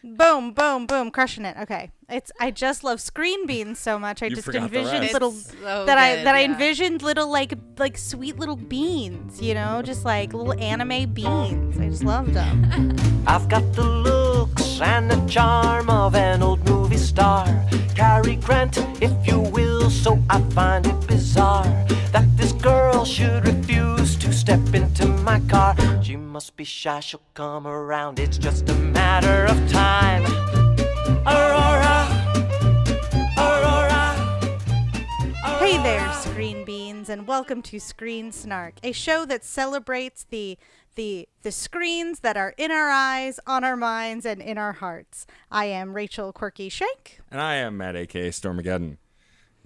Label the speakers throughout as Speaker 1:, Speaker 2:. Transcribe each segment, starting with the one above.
Speaker 1: Boom, boom, boom, crushing it. Okay. I just love screen beans so much. I
Speaker 2: You
Speaker 1: just
Speaker 2: forgot the
Speaker 1: envisioned
Speaker 2: rest.
Speaker 1: little
Speaker 3: It's so
Speaker 1: I
Speaker 3: good,
Speaker 1: envisioned little like sweet little beans, just like little anime beans. I just loved them.
Speaker 4: I've got the looks and the charm of an old movie star. Cary Grant, if you will, so I find it bizarre that this girl should refuse to step into my car. She must be shy, she'll come around, it's just a matter of time. Aurora, Aurora.
Speaker 1: Hey there, screen beans, and welcome to Screen Snark, a show that celebrates the screens that are in our eyes, on our minds, and in our hearts. I am Rachel Quirky Shank.
Speaker 2: And I am Matt, a.k.a. Stormageddon.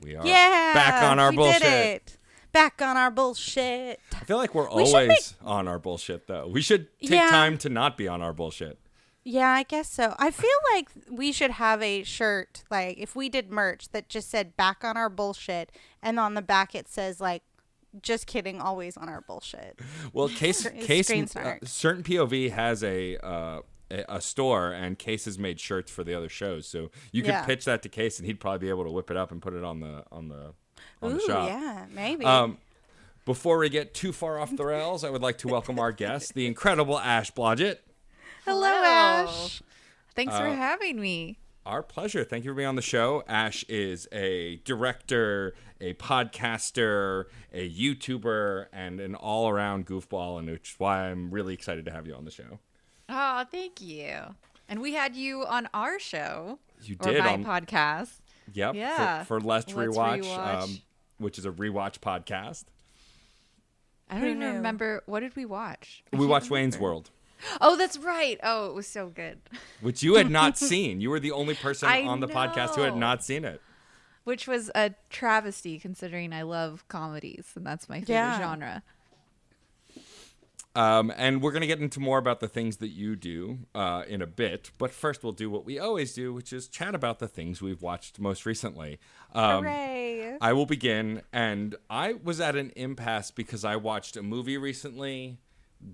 Speaker 2: We are
Speaker 1: back
Speaker 2: on our bullshit.
Speaker 1: Did it. Back on our bullshit.
Speaker 2: I feel like we're always on our bullshit, though. We should take time to not be on our bullshit.
Speaker 1: Yeah, I guess so. I feel like we should have a shirt, like, if we did merch that just said back on our bullshit, and on the back it says, like, just kidding, always on our bullshit.
Speaker 2: Well, Case certain POV has a store, and Case has made shirts for the other shows, so you could pitch that to Case, and he'd probably be able to whip it up and put it on the shop.
Speaker 1: Yeah, maybe.
Speaker 2: Before we get too far off the rails, I would like to welcome our guest, the incredible Ash Blodgett.
Speaker 1: Hello, Ash.
Speaker 3: Thanks for having me.
Speaker 2: Our pleasure. Thank you for being on the show. Ash is a director, a podcaster, a YouTuber, and an all-around goofball, and which is why I'm really excited to have you on the show.
Speaker 3: Oh, thank you. And we had you on our show.
Speaker 2: You did.
Speaker 3: Or my podcast.
Speaker 2: Yep.
Speaker 3: Yeah.
Speaker 2: For Let's Rewatch, which is a rewatch podcast.
Speaker 3: I don't even remember. What did we watch?
Speaker 2: We watched Wayne's World.
Speaker 3: Oh, that's right. Oh, it was so good.
Speaker 2: Which you had not seen. You were the only person on the podcast who had not seen it.
Speaker 3: Which was a travesty, considering I love comedies, and that's my favorite genre.
Speaker 2: And we're going to get into more about the things that you do in a bit. But first, we'll do what we always do, which is chat about the things we've watched most recently.
Speaker 1: Hooray.
Speaker 2: I will begin. And I was at an impasse because I watched a movie recently.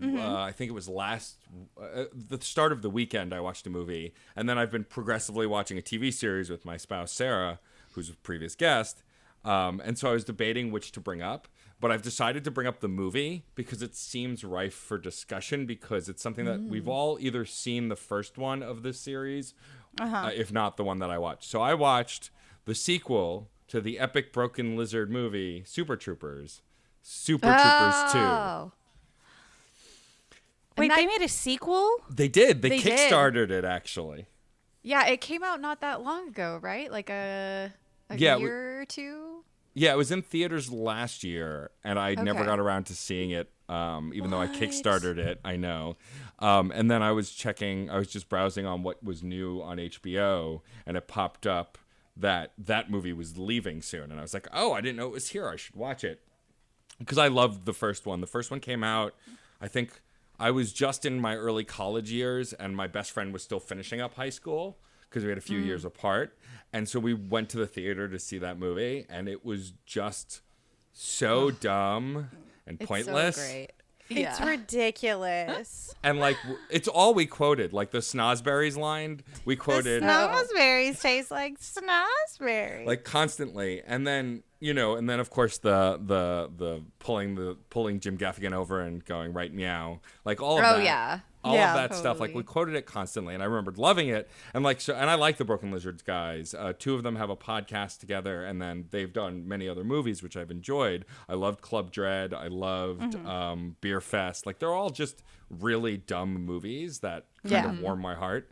Speaker 2: I think it was the start of the weekend I watched a movie. And then I've been progressively watching a TV series with my spouse, Sarah, who's a previous guest. And so I was debating which to bring up. But I've decided to bring up the movie because it seems rife for discussion because it's something that we've all either seen the first one of this series, if not the one that I watched. So I watched the sequel to the epic Broken Lizard movie, Super Troopers 2.
Speaker 1: Wait, they made a sequel?
Speaker 2: They did. They
Speaker 3: did.
Speaker 2: kickstarted it, actually.
Speaker 3: Yeah, it came out not that long ago, right? Like a year or two?
Speaker 2: Yeah, it was in theaters last year, and I never got around to seeing it, even though I kickstarted it, I know. And then I was just browsing on what was new on HBO, and it popped up that movie was leaving soon. And I was like, oh, I didn't know it was here. I should watch it. Because I loved the first one. The first one came out, I think I was just in my early college years, and my best friend was still finishing up high school because we had a few years apart. And so we went to the theater to see that movie, and it was just so dumb and pointless.
Speaker 3: It's so great.
Speaker 1: It's ridiculous.
Speaker 2: And like, it's all we quoted. Like the snozberries line, we quoted.
Speaker 1: The snozberries taste like snozberries.
Speaker 2: Like constantly. And then, of course the pulling Jim Gaffigan over and going right meow. Like all of that.
Speaker 3: Oh yeah.
Speaker 2: All of that
Speaker 3: totally.
Speaker 2: stuff, like we quoted it constantly, and I remembered loving it. And and I like the Broken Lizards guys. Two of them have a podcast together, and then they've done many other movies, which I've enjoyed. I loved Club Dread. I loved Beer Fest. Like they're all just really dumb movies that kind of warm my heart.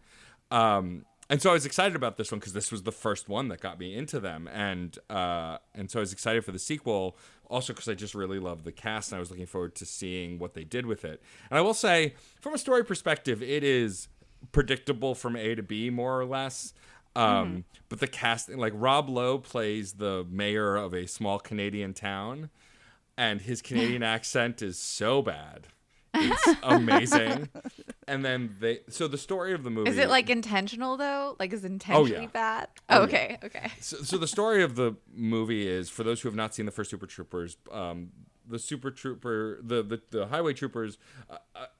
Speaker 2: And so I was excited about this one because this was the first one that got me into them, and so I was excited for the sequel. Also, because I just really love the cast, and I was looking forward to seeing what they did with it. And I will say, from a story perspective, it is predictable from A to B, more or less. But the cast, like Rob Lowe plays the mayor of a small Canadian town, and his Canadian accent is so bad. It's amazing. And then so the story of the movie.
Speaker 3: Is it like intentional though? Like is it intentionally bad? Oh, okay.
Speaker 2: So the story of the movie is, for those who have not seen the first Super Troopers, super trooper, the highway troopers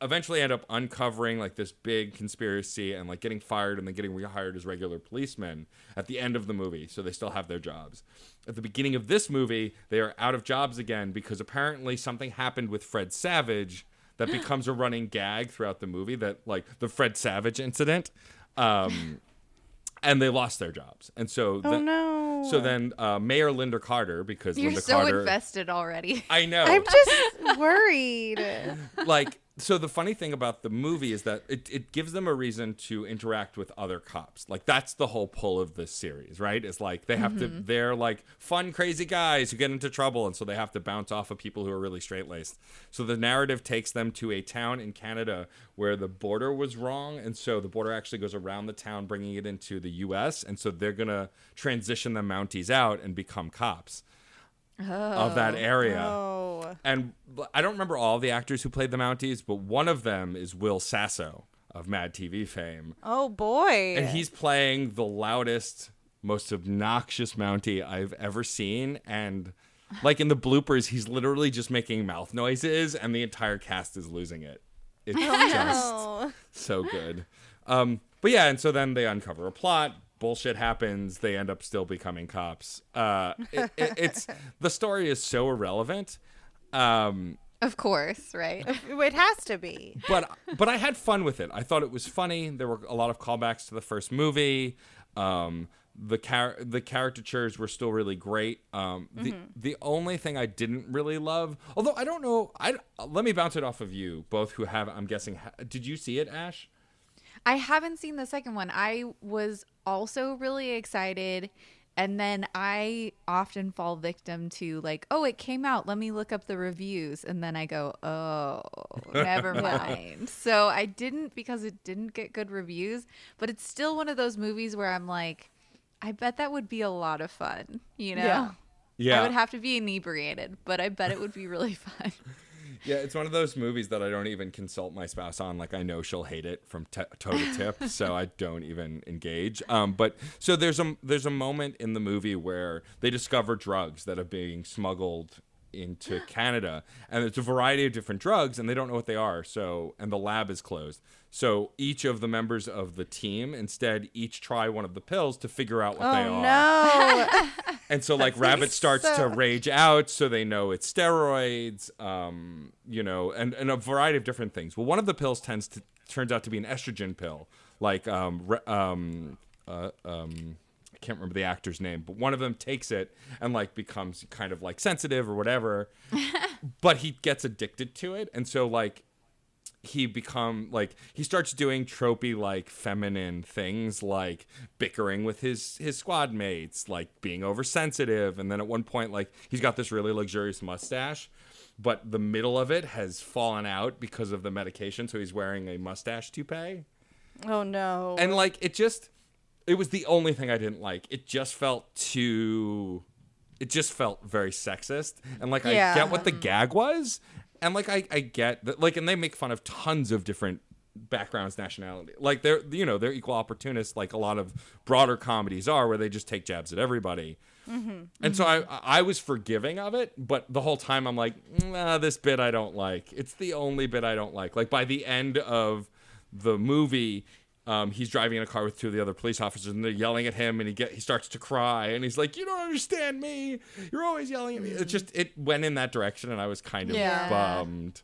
Speaker 2: eventually end up uncovering like this big conspiracy and like getting fired and then getting rehired as regular policemen at the end of the movie. So they still have their jobs. At the beginning of this movie, they are out of jobs again because apparently something happened with Fred Savage that becomes a running gag throughout the movie, that like the Fred Savage incident. And they lost their jobs. And so so then Mayor Linda Carter, because
Speaker 3: You're
Speaker 2: Linda
Speaker 3: so
Speaker 2: Carter,
Speaker 3: invested already.
Speaker 2: I know.
Speaker 1: I'm just worried.
Speaker 2: Like, so the funny thing about the movie is that it gives them a reason to interact with other cops. Like, that's the whole pull of this series, right? It's like they have to, they're like fun, crazy guys who get into trouble. And so they have to bounce off of people who are really straight-laced. So the narrative takes them to a town in Canada where the border was wrong. And so the border actually goes around the town, bringing it into the U.S. And so they're going to transition the Mounties out and become cops. Of that area.
Speaker 1: Oh.
Speaker 2: And I don't remember all the actors who played the Mounties, but one of them is Will Sasso of Mad TV fame.
Speaker 1: Oh, boy.
Speaker 2: And he's playing the loudest, most obnoxious Mountie I've ever seen. And like in the bloopers, he's literally just making mouth noises and the entire cast is losing it. It's just so good. But yeah, and so then they uncover a plot. Bullshit happens. They end up still becoming cops. It's the story is so irrelevant.
Speaker 3: Of course, right?
Speaker 1: It has to be.
Speaker 2: But I had fun with it. I thought it was funny. There were a lot of callbacks to the first movie. The caricatures were still really great. The only thing I didn't really love, although I don't know, let me bounce it off of you both, who have, I'm guessing, did you see it, Ash?
Speaker 3: I haven't seen the second one. I was also really excited, and then I often fall victim to like, oh, it came out, let me look up the reviews, and then I go, oh, never mind. So I didn't, because it didn't get good reviews, but it's still one of those movies where I'm like, I bet that would be a lot of fun, you know?
Speaker 2: Yeah.
Speaker 3: I would have to be inebriated, but I bet it would be really fun.
Speaker 2: Yeah, it's one of those movies that I don't even consult my spouse on. Like, I know she'll hate it from toe to tip, so I don't even engage. But so there's a moment in the movie where they discover drugs that are being smuggled into Canada, and it's a variety of different drugs, and they don't know what they are. So, and the lab is closed. So each of the members of the team instead each try one of the pills to figure out what they are.
Speaker 1: No.
Speaker 2: And so like Rabbit starts to rage out, so they know it's steroids, you know, and a variety of different things. Well, one of the pills turns out to be an estrogen pill, like I can't remember the actor's name, but one of them takes it and like becomes kind of like sensitive or whatever, but he gets addicted to it, and so like he starts doing tropey like feminine things, like bickering with his squad mates, like being oversensitive, and then at one point like he's got this really luxurious mustache, but the middle of it has fallen out because of the medication, so he's wearing a mustache toupee.
Speaker 1: Oh no.
Speaker 2: And like it was the only thing I didn't like. It just felt very sexist, and like I get what the gag was. And, like, I get that, like, and they make fun of tons of different backgrounds, nationality. Like, they're equal opportunists, like a lot of broader comedies are, where they just take jabs at everybody. And so I was forgiving of it, but the whole time I'm like, nah, this bit I don't like. It's the only bit I don't like. Like, by the end of the movie, he's driving in a car with two of the other police officers, and they're yelling at him, and he starts to cry, and he's like, "You don't understand me. You're always yelling at me." It went in that direction, and I was kind of bummed.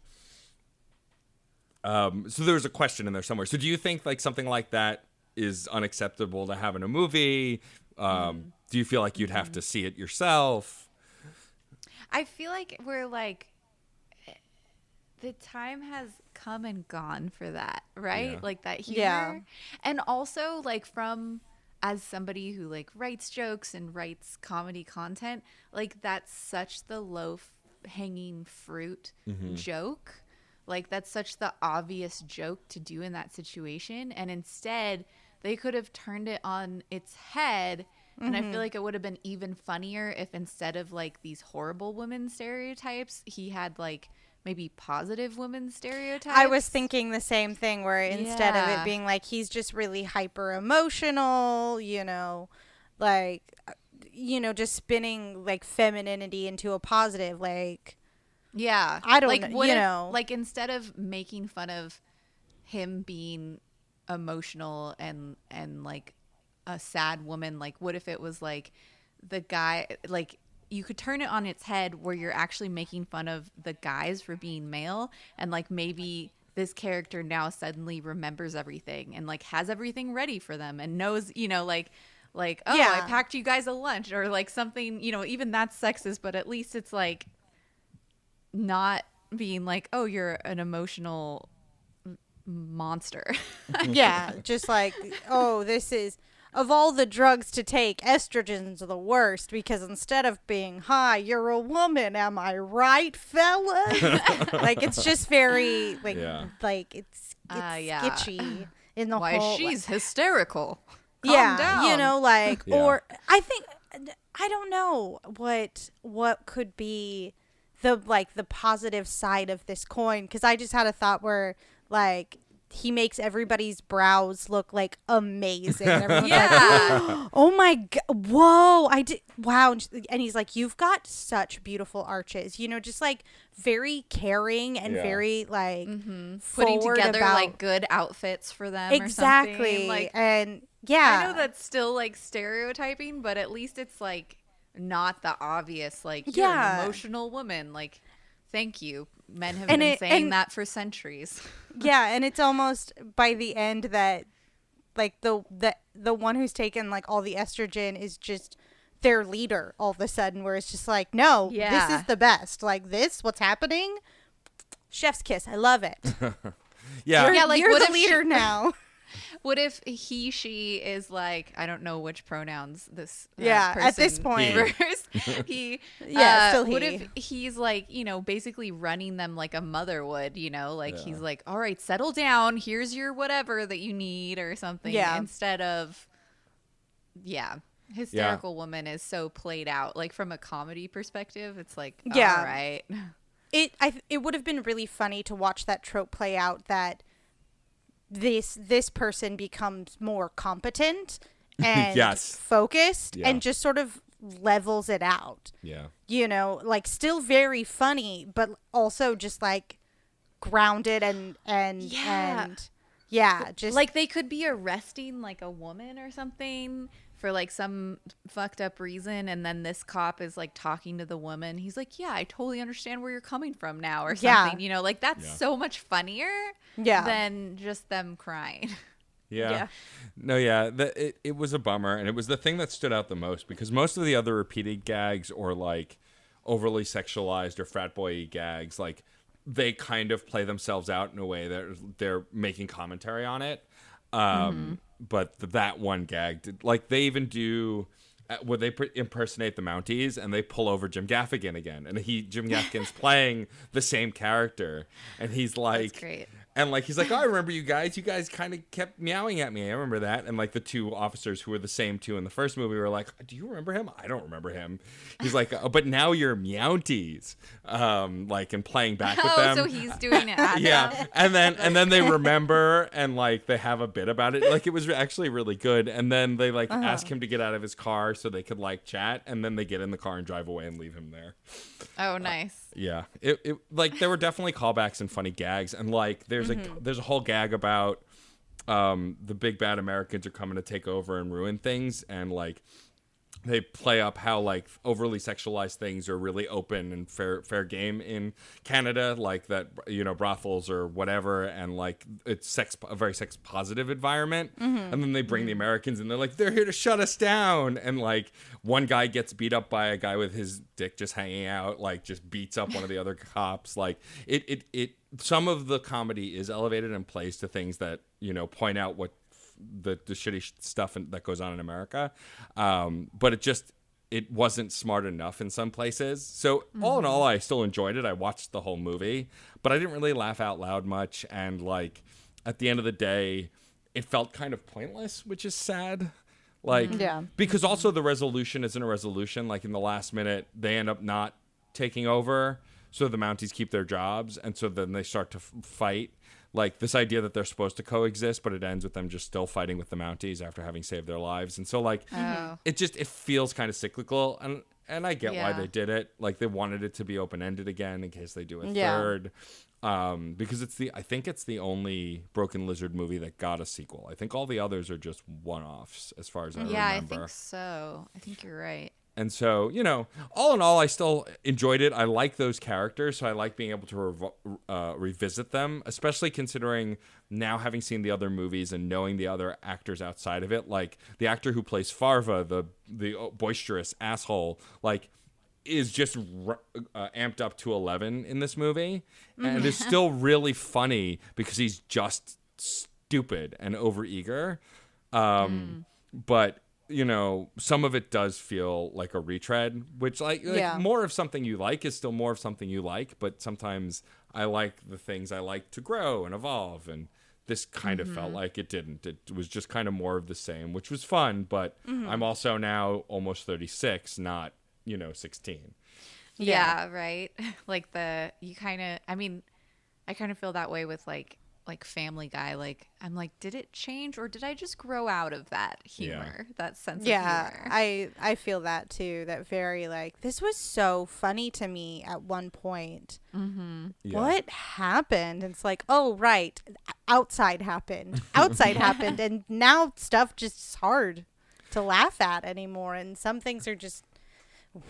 Speaker 2: So there was a question in there somewhere. So do you think like something like that is unacceptable to have in a movie? Do you feel like you'd have to see it yourself?
Speaker 3: I feel like we're like, the time has come and gone for that, right?
Speaker 2: Yeah.
Speaker 3: Like that humor.
Speaker 1: Yeah.
Speaker 3: And also like as somebody who like writes jokes and writes comedy content, like that's such the low hanging fruit joke. Like that's such the obvious joke to do in that situation. And instead they could have turned it on its head. And I feel like it would have been even funnier if instead of like these horrible women stereotypes, he had like maybe positive women stereotypes.
Speaker 1: I was thinking the same thing, where instead of it being like he's just really hyper emotional, you know, like, you know, just spinning like femininity into a positive, like,
Speaker 3: Yeah.
Speaker 1: I don't
Speaker 3: like,
Speaker 1: know,
Speaker 3: what
Speaker 1: you
Speaker 3: if,
Speaker 1: know.
Speaker 3: like, instead of making fun of him being emotional and like a sad woman, like, what if it was like the guy, like, you could turn it on its head where you're actually making fun of the guys for being male, and like maybe this character now suddenly remembers everything and like has everything ready for them and knows, like, oh, I
Speaker 1: Yeah.
Speaker 3: packed you guys a lunch, or like something, even that's sexist, but at least it's like not being like, oh, you're an emotional monster.
Speaker 1: Yeah, just like, oh, this is, of all the drugs to take, estrogen's the worst because instead of being high, you're a woman. Am I right, fellas? Like, it's just very like
Speaker 2: Yeah.
Speaker 1: like it's
Speaker 3: Yeah.
Speaker 1: sketchy in the
Speaker 3: Why
Speaker 1: whole.
Speaker 3: she's hysterical. Calm
Speaker 1: yeah,
Speaker 3: down.
Speaker 1: like,
Speaker 2: Yeah.
Speaker 1: or I think I don't know what could be the positive side of this coin, because I just had a thought where like he makes everybody's brows look like amazing. And everyone's
Speaker 3: Yeah.
Speaker 1: like, oh my god, whoa, I did, wow. And he's like, you've got such beautiful arches, just like very caring and
Speaker 2: Yeah.
Speaker 1: very like
Speaker 3: Putting
Speaker 1: forward
Speaker 3: together
Speaker 1: about
Speaker 3: like good outfits for them or
Speaker 1: exactly.
Speaker 3: something. Like,
Speaker 1: And yeah,
Speaker 3: I know that's still like stereotyping, but at least it's like not the obvious, like, you're
Speaker 1: Yeah.
Speaker 3: an emotional woman. Like, thank you. Men have
Speaker 1: And
Speaker 3: been
Speaker 1: it-
Speaker 3: saying
Speaker 1: and-
Speaker 3: that for centuries.
Speaker 1: yeah, and it's almost by the end that like the one who's taken like all the estrogen is just their leader all of a sudden, where it's just like, no, this
Speaker 3: Yeah.
Speaker 1: is the best. Like, what's happening? Chef's kiss. I love it.
Speaker 2: Yeah.
Speaker 3: Yeah, like,
Speaker 1: you're
Speaker 3: what
Speaker 1: the
Speaker 3: if
Speaker 1: leader now.
Speaker 3: What if he, she is like, I don't know which pronouns this
Speaker 1: Yeah, at this
Speaker 3: person
Speaker 1: point.
Speaker 3: prefers. He,
Speaker 1: Yeah, still
Speaker 3: what
Speaker 1: he.
Speaker 3: if he's like, basically running them like a mother would, like
Speaker 2: Yeah.
Speaker 3: he's like, all right, settle down. Here's your whatever that you need or something.
Speaker 1: Yeah.
Speaker 3: Instead of, hysterical woman is so played out. Like, from a comedy perspective, it's like,
Speaker 1: Yeah.
Speaker 3: all right.
Speaker 1: It would have been really funny to watch that trope play out, that this person becomes more competent and
Speaker 2: Yes.
Speaker 1: focused
Speaker 2: Yeah.
Speaker 1: and just sort of levels it out.
Speaker 2: Yeah.
Speaker 1: Like, still very funny, but also just like grounded and
Speaker 3: Yeah.
Speaker 1: and yeah, just
Speaker 3: Like, they could be arresting like a woman or something for like some fucked up reason, and then this cop is like talking to the woman. He's like, yeah, I totally understand where you're coming from now, or
Speaker 1: Yeah.
Speaker 3: something. Like, that's
Speaker 2: Yeah.
Speaker 3: so much funnier
Speaker 1: Yeah.
Speaker 3: than just them crying.
Speaker 2: Yeah.
Speaker 1: Yeah.
Speaker 2: No, yeah. It was a bummer. And it was the thing that stood out the most, because most of the other repeated gags or like overly sexualized or frat boy gags, like they kind of play themselves out in a way that they're making commentary on it. But that one gag, like they even do, where they impersonate the Mounties and they pull over Jim Gaffigan again. And Jim Gaffigan's playing the same character. And he's like,
Speaker 3: That's great.
Speaker 2: And like he's like, oh, I remember you guys. You guys kind of kept meowing at me. I remember that. And like the two officers who were the same two in the first movie were like, do you remember him? I don't remember him. He's like, oh, but now you're Mounties, like, and playing back with them.
Speaker 3: So he's doing it.
Speaker 2: Yeah, and then they remember and like they have a bit about it. Like, it was actually really good. And then they like ask him to get out of his car so they could like chat. And then they get in the car and drive away and leave him there.
Speaker 3: Oh, nice.
Speaker 2: Yeah, it like there were definitely callbacks and funny gags, and like there's a whole gag about the big bad Americans are coming to take over and ruin things, and like they play up how like overly sexualized things are really open and fair game in Canada, like that, brothels or whatever, and like it's a very sex positive environment. And then they bring the Americans and they're like, they're here to shut us down, and like one guy gets beat up by a guy with his dick just hanging out, like just beats up one of the other cops. Like it some of the comedy is elevated and plays to things that point out what the shitty stuff that goes on in America, but it wasn't smart enough in some places. So all in all, I still enjoyed it. I watched the whole movie, but I didn't really laugh out loud much, and like at the end of the day it felt kind of pointless, which is sad. Like,
Speaker 1: Yeah.
Speaker 2: because also the resolution isn't a resolution. Like in the last minute they end up not taking over, so the Mounties keep their jobs, and so then they start to fight. Like this idea that they're supposed to coexist, but it ends with them just still fighting with the Mounties after having saved their lives. And so like
Speaker 3: Oh.
Speaker 2: it feels kind of cyclical. And And I get why
Speaker 3: Yeah.
Speaker 2: they did it. Like, they wanted it to be open-ended again in case they do a
Speaker 1: Yeah.
Speaker 2: third. Because I think it's the only Broken Lizard movie that got a sequel. I think all the others are just one-offs as far as I
Speaker 3: Yeah, I
Speaker 2: remember.
Speaker 3: think so. I think you're right.
Speaker 2: And so, all in all, I still enjoyed it. I like those characters, so I like being able to revisit them, especially considering now having seen the other movies and knowing the other actors outside of it. Like, the actor who plays Farva, the boisterous asshole, like, is just amped up to 11 in this movie. And is still really funny because he's just stupid and overeager. But some of it does feel like a retread, which like more of something you like is still more of something you like. But sometimes I like the things I like to grow and evolve. And this kind of felt like it didn't. It was just kind of more of the same, which was fun. But I'm also now almost 36, not, 16.
Speaker 3: Yeah, right. Like I kind of feel that way with like Family Guy. Like, I'm like, did it change or did I just grow out of that humor, that sense of humor?
Speaker 1: I feel that too. That very like, this was so funny to me at one point.
Speaker 2: Yeah.
Speaker 1: What happened? And it's like, oh, right. Outside happened, and now stuff just is hard to laugh at anymore. And some things are just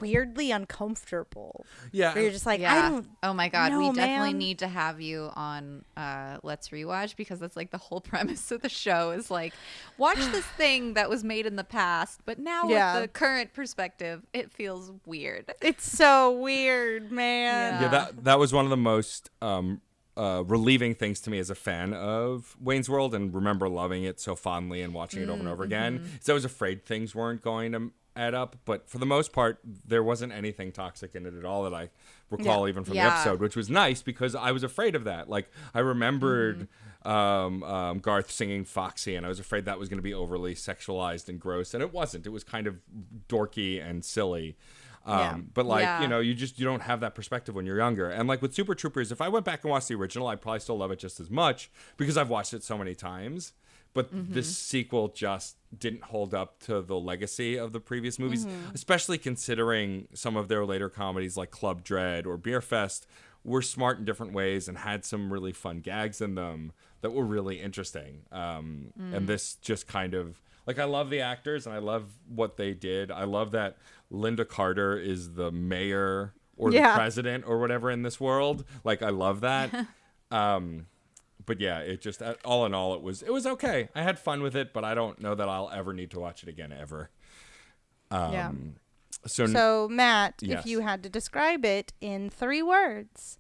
Speaker 1: weirdly uncomfortable.
Speaker 2: Yeah.
Speaker 1: Where you're just like, I
Speaker 3: Yeah.
Speaker 1: don't.
Speaker 3: Oh my God, we
Speaker 1: know,
Speaker 3: definitely
Speaker 1: man.
Speaker 3: need to have you on Let's Rewatch, because that's like the whole premise of the show is like, watch this thing that was made in the past, but now
Speaker 1: Yeah.
Speaker 3: with the current perspective, it feels weird.
Speaker 1: It's so weird, man.
Speaker 2: Yeah, that was one of the most relieving things to me as a fan of Wayne's World, and remember loving it so fondly and watching it over and over again. So I was afraid things weren't going to add up, but for the most part, there wasn't anything toxic in it at all that I recall, even from the
Speaker 3: Yeah.
Speaker 2: episode, which was nice because I was afraid of that. Like, I remembered Garth singing Foxy, and I was afraid that was going to be overly sexualized and gross, and it wasn't. It was kind of dorky and silly. But like,
Speaker 3: Yeah.
Speaker 2: you don't have that perspective when you're younger. And like with Super Troopers, if I went back and watched the original, I'd probably still love it just as much because I've watched it so many times. But this sequel just didn't hold up to the legacy of the previous movies, especially considering some of their later comedies like Club Dread or Beer Fest were smart in different ways and had some really fun gags in them that were really interesting. And this just kind of, like, I love the actors and I love what they did. I love that Linda Carter is the mayor or the president or whatever in this world. Like, I love that. But yeah, it just, all in all, it was okay. I had fun with it, but I don't know that I'll ever need to watch it again ever.
Speaker 1: So Matt,
Speaker 2: Yes.
Speaker 1: if you had to describe it in 3 words,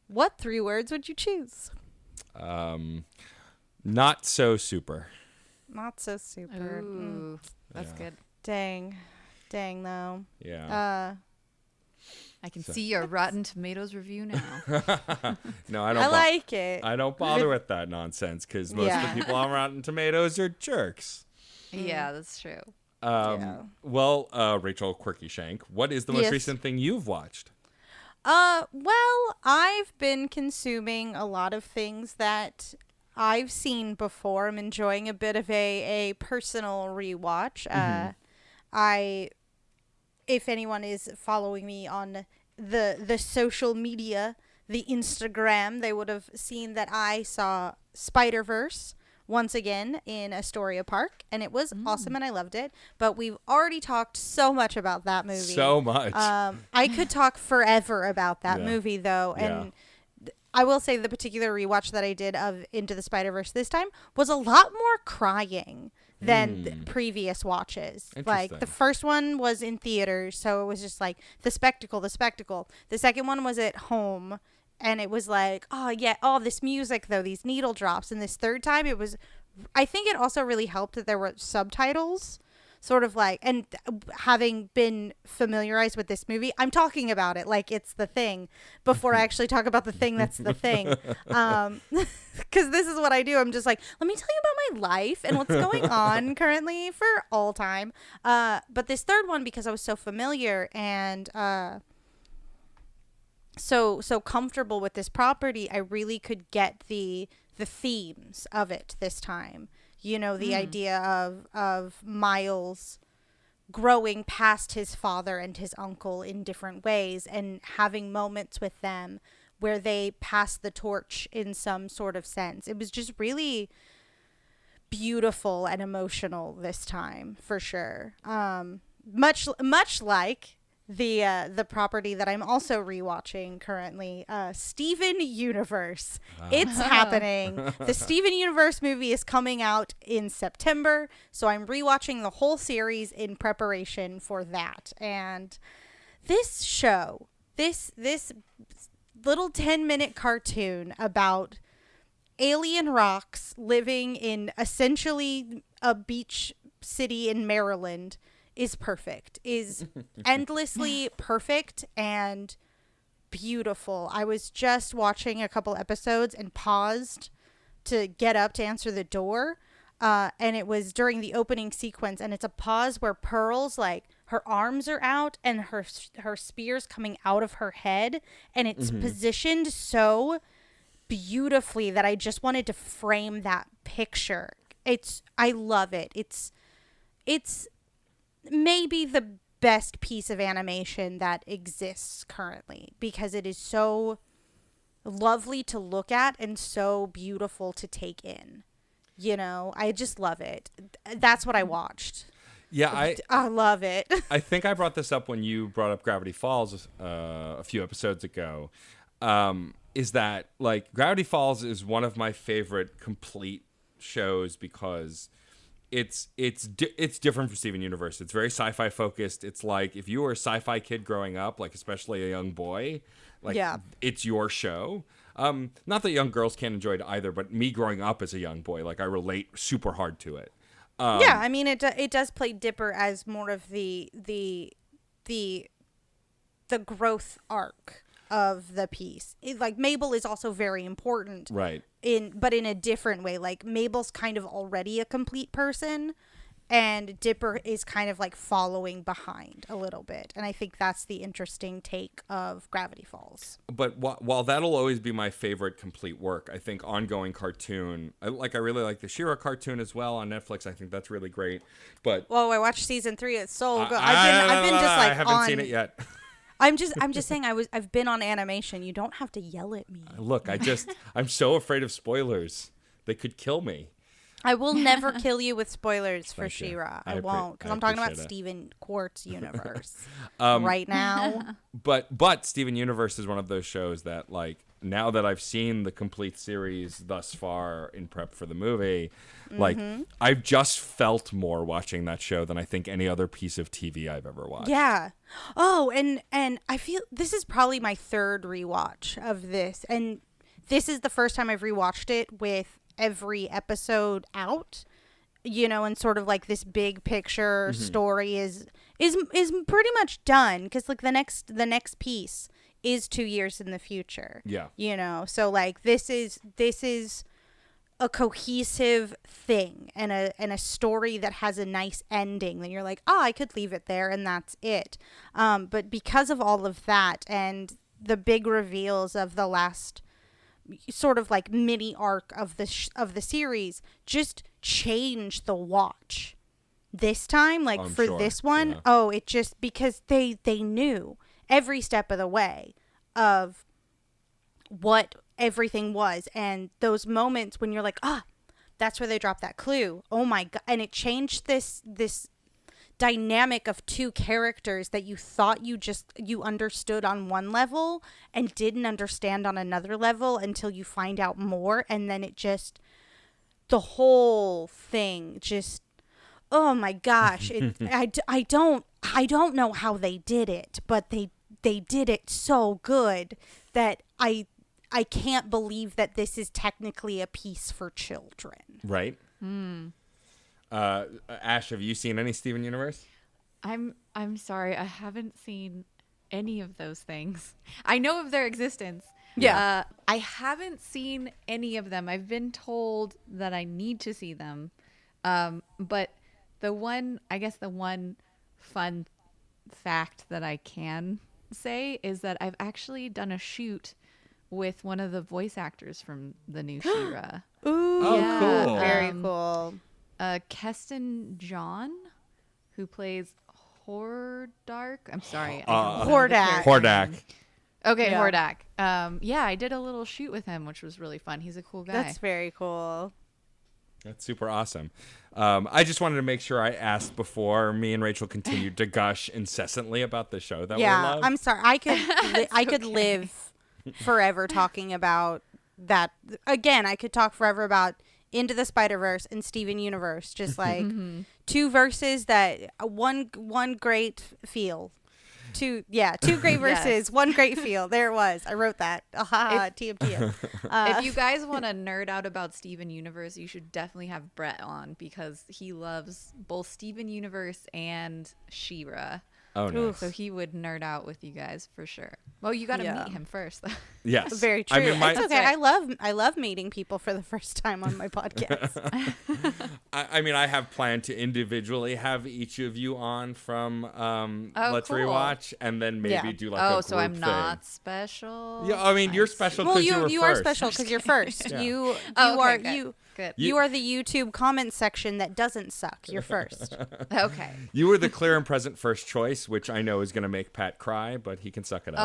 Speaker 1: what 3 words would you choose?
Speaker 2: Not so super.
Speaker 1: Not so super.
Speaker 3: Ooh, that's
Speaker 2: Yeah.
Speaker 3: good.
Speaker 1: Dang though.
Speaker 2: Yeah.
Speaker 3: I can see your Rotten Tomatoes review now.
Speaker 2: No, I don't.
Speaker 1: I like it.
Speaker 2: I don't bother with that nonsense because most of the people on Rotten Tomatoes are jerks.
Speaker 3: Yeah, that's true.
Speaker 2: Well, Rachel Quirky Shank, what is the most
Speaker 1: Yes.
Speaker 2: recent thing you've watched?
Speaker 1: Well, I've been consuming a lot of things that I've seen before. I'm enjoying a bit of a personal rewatch. If anyone is following me on the social media, the Instagram, they would have seen that I saw Spider-Verse once again in Astoria Park, and it was awesome and I loved it. But we've already talked so much about that movie.
Speaker 2: So much.
Speaker 1: I could talk forever about that
Speaker 2: Yeah.
Speaker 1: movie though, and I will say the particular rewatch that I did of Into the Spider-Verse this time was a lot more crying than the previous watches. Like, the
Speaker 2: Interesting.
Speaker 1: first one was in theaters, so it was just like the spectacle. The second one was at home, and it was like, this music though, these needle drops. And this third time, it was, I think it also really helped that there were subtitles. Sort of like, and having been familiarized with this movie, I'm talking about it like it's the thing before I actually talk about the thing that's the thing. Because this is what I do. I'm just like, let me tell you about my life and what's going on currently for all time. But this third one, because I was so familiar and so comfortable with this property, I really could get the themes of it this time. You know, the idea of Miles growing past his father and his uncle in different ways and having moments with them where they pass the torch in some sort of sense. It was just really beautiful and emotional this time, for sure. Much like the property that I'm also rewatching currently, Steven Universe. It's happening. The Steven Universe movie is coming out in September, so I'm rewatching the whole series in preparation for that. And this show, this little 10-minute cartoon about alien rocks living in essentially a beach city in Maryland is perfect, is endlessly perfect and beautiful. I was just watching a couple episodes and paused to get up to answer the door. And it was during the opening sequence, and it's a pause where Pearl's like, her arms are out and her spear's coming out of her head, and it's positioned so beautifully that I just wanted to frame that picture. I love it. It's maybe the best piece of animation that exists currently, because it is so lovely to look at and so beautiful to take in. You know, I just love it. That's what I watched.
Speaker 2: Yeah,
Speaker 1: I love it.
Speaker 2: I think I brought this up when you brought up Gravity Falls a few episodes ago. Is that, like, Gravity Falls is one of my favorite complete shows because it's different from Steven Universe. It's very sci-fi focused. It's like if you were a sci-fi kid growing up, like especially a young boy, like it's your show. Not that young girls can't enjoy it either, but me growing up as a young boy, like I relate super hard to it.
Speaker 1: Yeah, I mean it does play Dipper as more of the growth arc of the piece. Like Mabel is also very important,
Speaker 2: right?
Speaker 1: But in a different way. Like Mabel's kind of already a complete person, and Dipper is kind of like following behind a little bit. And I think that's the interesting take of Gravity Falls.
Speaker 2: But while that'll always be my favorite complete work, I think ongoing cartoon, I really like the She-Ra cartoon as well on Netflix. I think that's really great. But
Speaker 1: I watched season 3. It's so good. I've been just like
Speaker 2: I haven't seen it yet.
Speaker 1: I'm just saying I've been on animation. You don't have to yell at me.
Speaker 2: Look, I'm so afraid of spoilers. They could kill me.
Speaker 1: I will never kill you with spoilers for She-Ra. I won't, because I'm talking about
Speaker 2: it.
Speaker 1: Steven Quart's universe right now.
Speaker 2: But Steven Universe is one of those shows that, like, now that I've seen the complete series thus far in prep for the movie, like, I've just felt more watching that show than I think any other piece of TV I've ever watched.
Speaker 1: Yeah. Oh, and I feel this is probably my third rewatch of this, and this is the first time I've rewatched it with every episode out, you know, and sort of like this big picture story is pretty much done, because like the next piece is 2 years in the future.
Speaker 2: Yeah,
Speaker 1: you know, so like this is a cohesive thing and a story that has a nice ending that you're like, oh, I could leave it there and that's it. But because of all of that and the big reveals of the last sort of like mini arc of the series, just changed the watch this time, like for this one. Yeah. Oh, it just, because they knew every step of the way of what everything was, and those moments when you're like, that's where they dropped that clue. Oh my god. And it changed this dynamic of two characters that you thought you understood on one level and didn't understand on another level until you find out more, and then it just, the whole thing just, oh my gosh. I don't know how they did it, but they did it so good that I can't believe that this is technically a piece for children.
Speaker 2: Right. Ash, have you seen any Steven Universe?
Speaker 3: I'm sorry, I haven't seen any of those things. I know of their existence.
Speaker 1: Yeah.
Speaker 3: I haven't seen any of them. I've been told that I need to see them. But the one fun fact that I can say is that I've actually done a shoot with one of the voice actors from the new She-Ra.
Speaker 1: Ooh,
Speaker 2: oh, yeah. Cool.
Speaker 1: Very cool.
Speaker 3: Keston John, who plays Hordak. I'm sorry.
Speaker 1: Hordak.
Speaker 2: Hordak.
Speaker 3: Okay,
Speaker 1: Yeah.
Speaker 3: Hordak. Yeah, I did a little shoot with him, which was really fun. He's a cool guy.
Speaker 1: That's very cool.
Speaker 2: That's super awesome. I just wanted to make sure I asked before me and Rachel continued to gush incessantly about the show that we love.
Speaker 1: I'm sorry. I could live forever talking about that. Again, I could talk forever about Into the Spider-Verse and Steven Universe, just like two verses that one great feel. Two great verses,
Speaker 3: Yes.
Speaker 1: one great feel. There it was. I wrote that. TMT.
Speaker 3: If you guys want to nerd out about Steven Universe, you should definitely have Brett on because he loves both Steven Universe and She-Ra.
Speaker 2: Oh, nice.
Speaker 3: So he would nerd out with you guys for sure. Well, you got to
Speaker 1: Yeah.
Speaker 3: meet him first, though.
Speaker 2: Yes.
Speaker 1: Very true.
Speaker 2: I mean,
Speaker 1: It's okay.
Speaker 3: That's
Speaker 1: I love meeting people for the first time on my podcast.
Speaker 2: I mean, I have planned to individually have each of you on from Let's
Speaker 3: cool.
Speaker 2: Rewatch, and then maybe
Speaker 1: Yeah.
Speaker 2: do like a group
Speaker 3: So I'm
Speaker 2: thing.
Speaker 3: not special.
Speaker 2: Yeah, I mean, you're
Speaker 3: see.
Speaker 2: special
Speaker 1: Well,
Speaker 2: because
Speaker 1: you
Speaker 2: were
Speaker 1: are
Speaker 2: first.
Speaker 1: special because you're first.
Speaker 2: Yeah.
Speaker 1: You
Speaker 3: Oh,
Speaker 1: are
Speaker 3: okay, good.
Speaker 1: you.
Speaker 3: Good.
Speaker 1: You are the YouTube comment section that doesn't suck. You're first.
Speaker 3: Okay.
Speaker 2: You were the clear and present first choice, which I know is going to make Pat cry, but he can suck it up.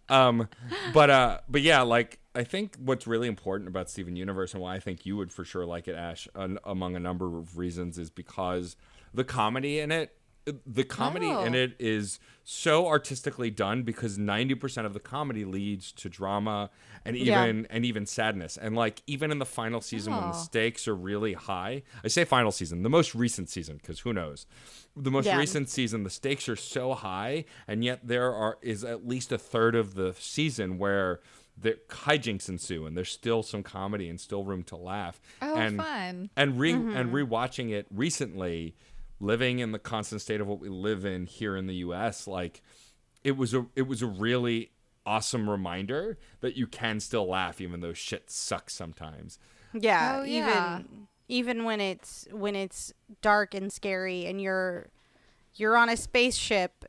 Speaker 3: Oh.
Speaker 2: But yeah, like I think what's really important about Steven Universe and why I think you would for sure like it, Ash, among a number of reasons, is because the comedy in it. The comedy in it is so artistically done because 90% of the comedy leads to drama and even sadness. And like even in the final season when the stakes are really high, I say final season, the most recent season, because who knows? The most recent season, the stakes are so high, and yet there is at least a third of the season where the hijinks ensue and there's still some comedy and still room to laugh.
Speaker 3: Oh,
Speaker 2: and,
Speaker 3: fun.
Speaker 2: And rewatching it recently, living in the constant state of what we live in here in the US, like it was a really awesome reminder that you can still laugh even though shit sucks sometimes.
Speaker 1: Yeah,
Speaker 3: Oh, yeah.
Speaker 1: even when it's dark and scary and you're on a spaceship,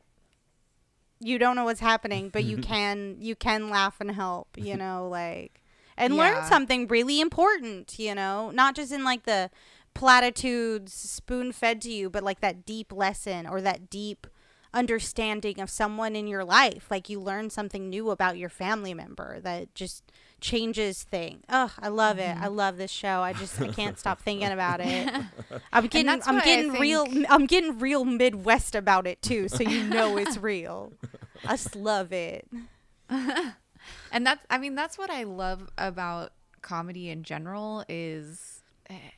Speaker 1: you don't know what's happening, but you can laugh and help, like and learn
Speaker 3: Yeah.
Speaker 1: something really important, not just in like the platitudes spoon fed to you, but like that deep lesson or that deep understanding of someone in your life. Like you learn something new about your family member that just changes things. Oh, I love it. I love this show. I can't stop thinking about it. I'm getting real Midwest about it too, so it's real. I just love it.
Speaker 3: And that's what I love about comedy in general is,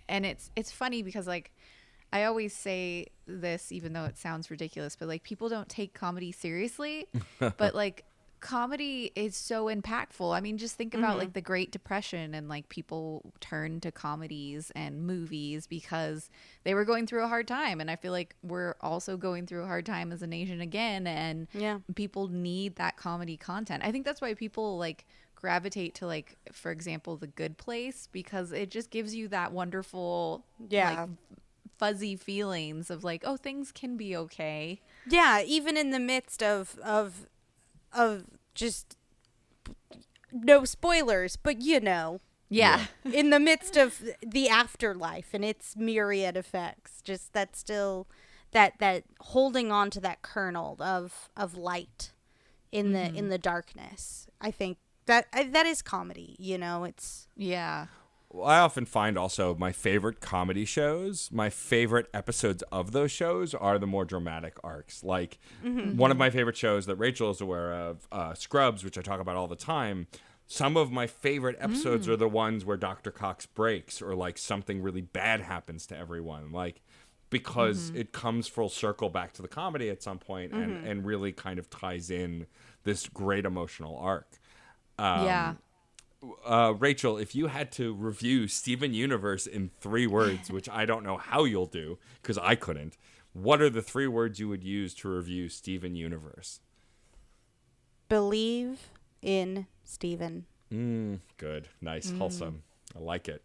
Speaker 3: and it's funny because like I always say this even though it sounds ridiculous, but like people don't take comedy seriously, but like comedy is so impactful. I mean, just think about like the Great Depression and like people turned to comedies and movies because they were going through a hard time, and I feel like we're also going through a hard time as a nation again, and people need that comedy content. I think that's why people like gravitate to like, for example, The Good Place, because it just gives you that wonderful like fuzzy feelings of like, oh, things can be okay.
Speaker 1: Yeah, even in the midst of just no spoilers, but
Speaker 3: Yeah.
Speaker 1: in the midst of the afterlife and its myriad effects, just that still that holding on to that kernel of light in the darkness. I think that is comedy, it's
Speaker 3: Yeah.
Speaker 2: Well, I often find also my favorite comedy shows, my favorite episodes of those shows are the more dramatic arcs. Like one of my favorite shows that Rachel is aware of, Scrubs, which I talk about all the time. Some of my favorite episodes are the ones where Dr. Cox breaks or like something really bad happens to everyone. Like because it comes full circle back to the comedy at some point and really kind of ties in this great emotional arc.
Speaker 3: Yeah.
Speaker 2: Rachel, if you had to review Steven Universe in 3 words, which I don't know how you'll do because I couldn't, what are the 3 words you would use to review Steven Universe?
Speaker 1: Believe in Steven.
Speaker 2: Good. Nice. Wholesome. I like it.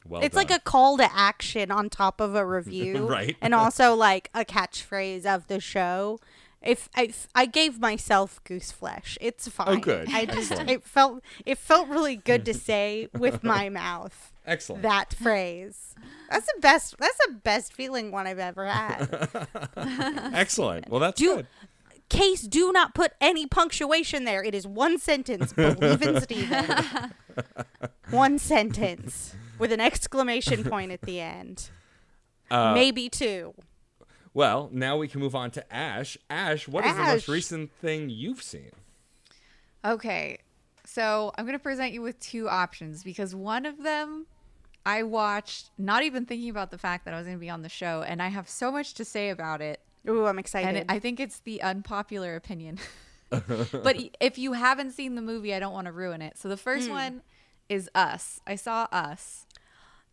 Speaker 2: Well
Speaker 1: It's
Speaker 2: done.
Speaker 1: like a call to action on top of a review.
Speaker 2: Right.
Speaker 1: And also like a catchphrase of the show. I gave myself goose flesh. It's fine.
Speaker 2: Oh, good.
Speaker 1: I just
Speaker 2: Excellent.
Speaker 1: it felt really good to say with my mouth.
Speaker 2: Excellent.
Speaker 1: That phrase. That's the best feeling one I've ever had.
Speaker 2: Excellent. Well, that's
Speaker 1: Do
Speaker 2: good.
Speaker 1: Case, do not put any punctuation there. It is one sentence. Believe in Stephen. One sentence with an exclamation point at the end. Maybe two.
Speaker 2: Well, now we can move on to Ash. Ash, what is the most
Speaker 1: Ash.
Speaker 2: recent thing you've seen?
Speaker 3: Okay, so I'm going to present you with two options because one of them I watched not even thinking about the fact that I was going to be on the show, and I have so much to say about it.
Speaker 1: Ooh, I'm excited.
Speaker 3: And I think it's the unpopular opinion. But if you haven't seen the movie, I don't want to ruin it. So the first one is Us. I saw Us.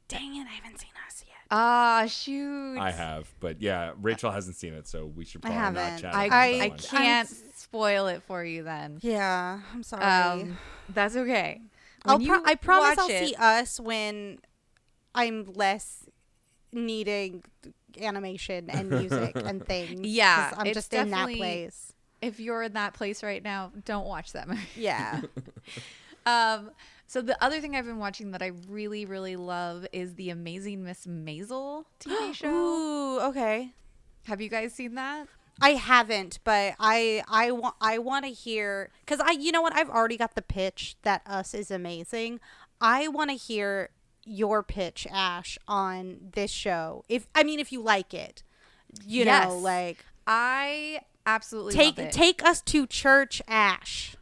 Speaker 1: Dang it, I haven't seen Us yet.
Speaker 3: Ah, shoot.
Speaker 2: I have, but yeah, Rachel hasn't seen it, so we should probably not
Speaker 1: haven't.
Speaker 2: chat
Speaker 3: I
Speaker 2: about that one.
Speaker 3: can't spoil it for you then.
Speaker 1: Yeah, I'm sorry.
Speaker 3: That's okay. When you
Speaker 1: I promise
Speaker 3: watch
Speaker 1: I'll
Speaker 3: it-
Speaker 1: see Us when I'm less needing animation and music and things.
Speaker 3: Yeah,
Speaker 1: 'cause I'm
Speaker 3: it's
Speaker 1: just in that
Speaker 3: definitely-
Speaker 1: place.
Speaker 3: If you're in that place right now, don't watch that movie.
Speaker 1: Yeah.
Speaker 3: So the other thing I've been watching that I really, really love is the Amazing Miss Maisel TV show.
Speaker 1: Ooh, okay.
Speaker 3: Have you guys seen that?
Speaker 1: I haven't, but I want to hear, because you know what, I've already got the pitch that Us is amazing. I want to hear your pitch, Ash, on this show. If you like it, you
Speaker 3: Yes.
Speaker 1: know, like
Speaker 3: I absolutely love it.
Speaker 1: take us to church, Ash.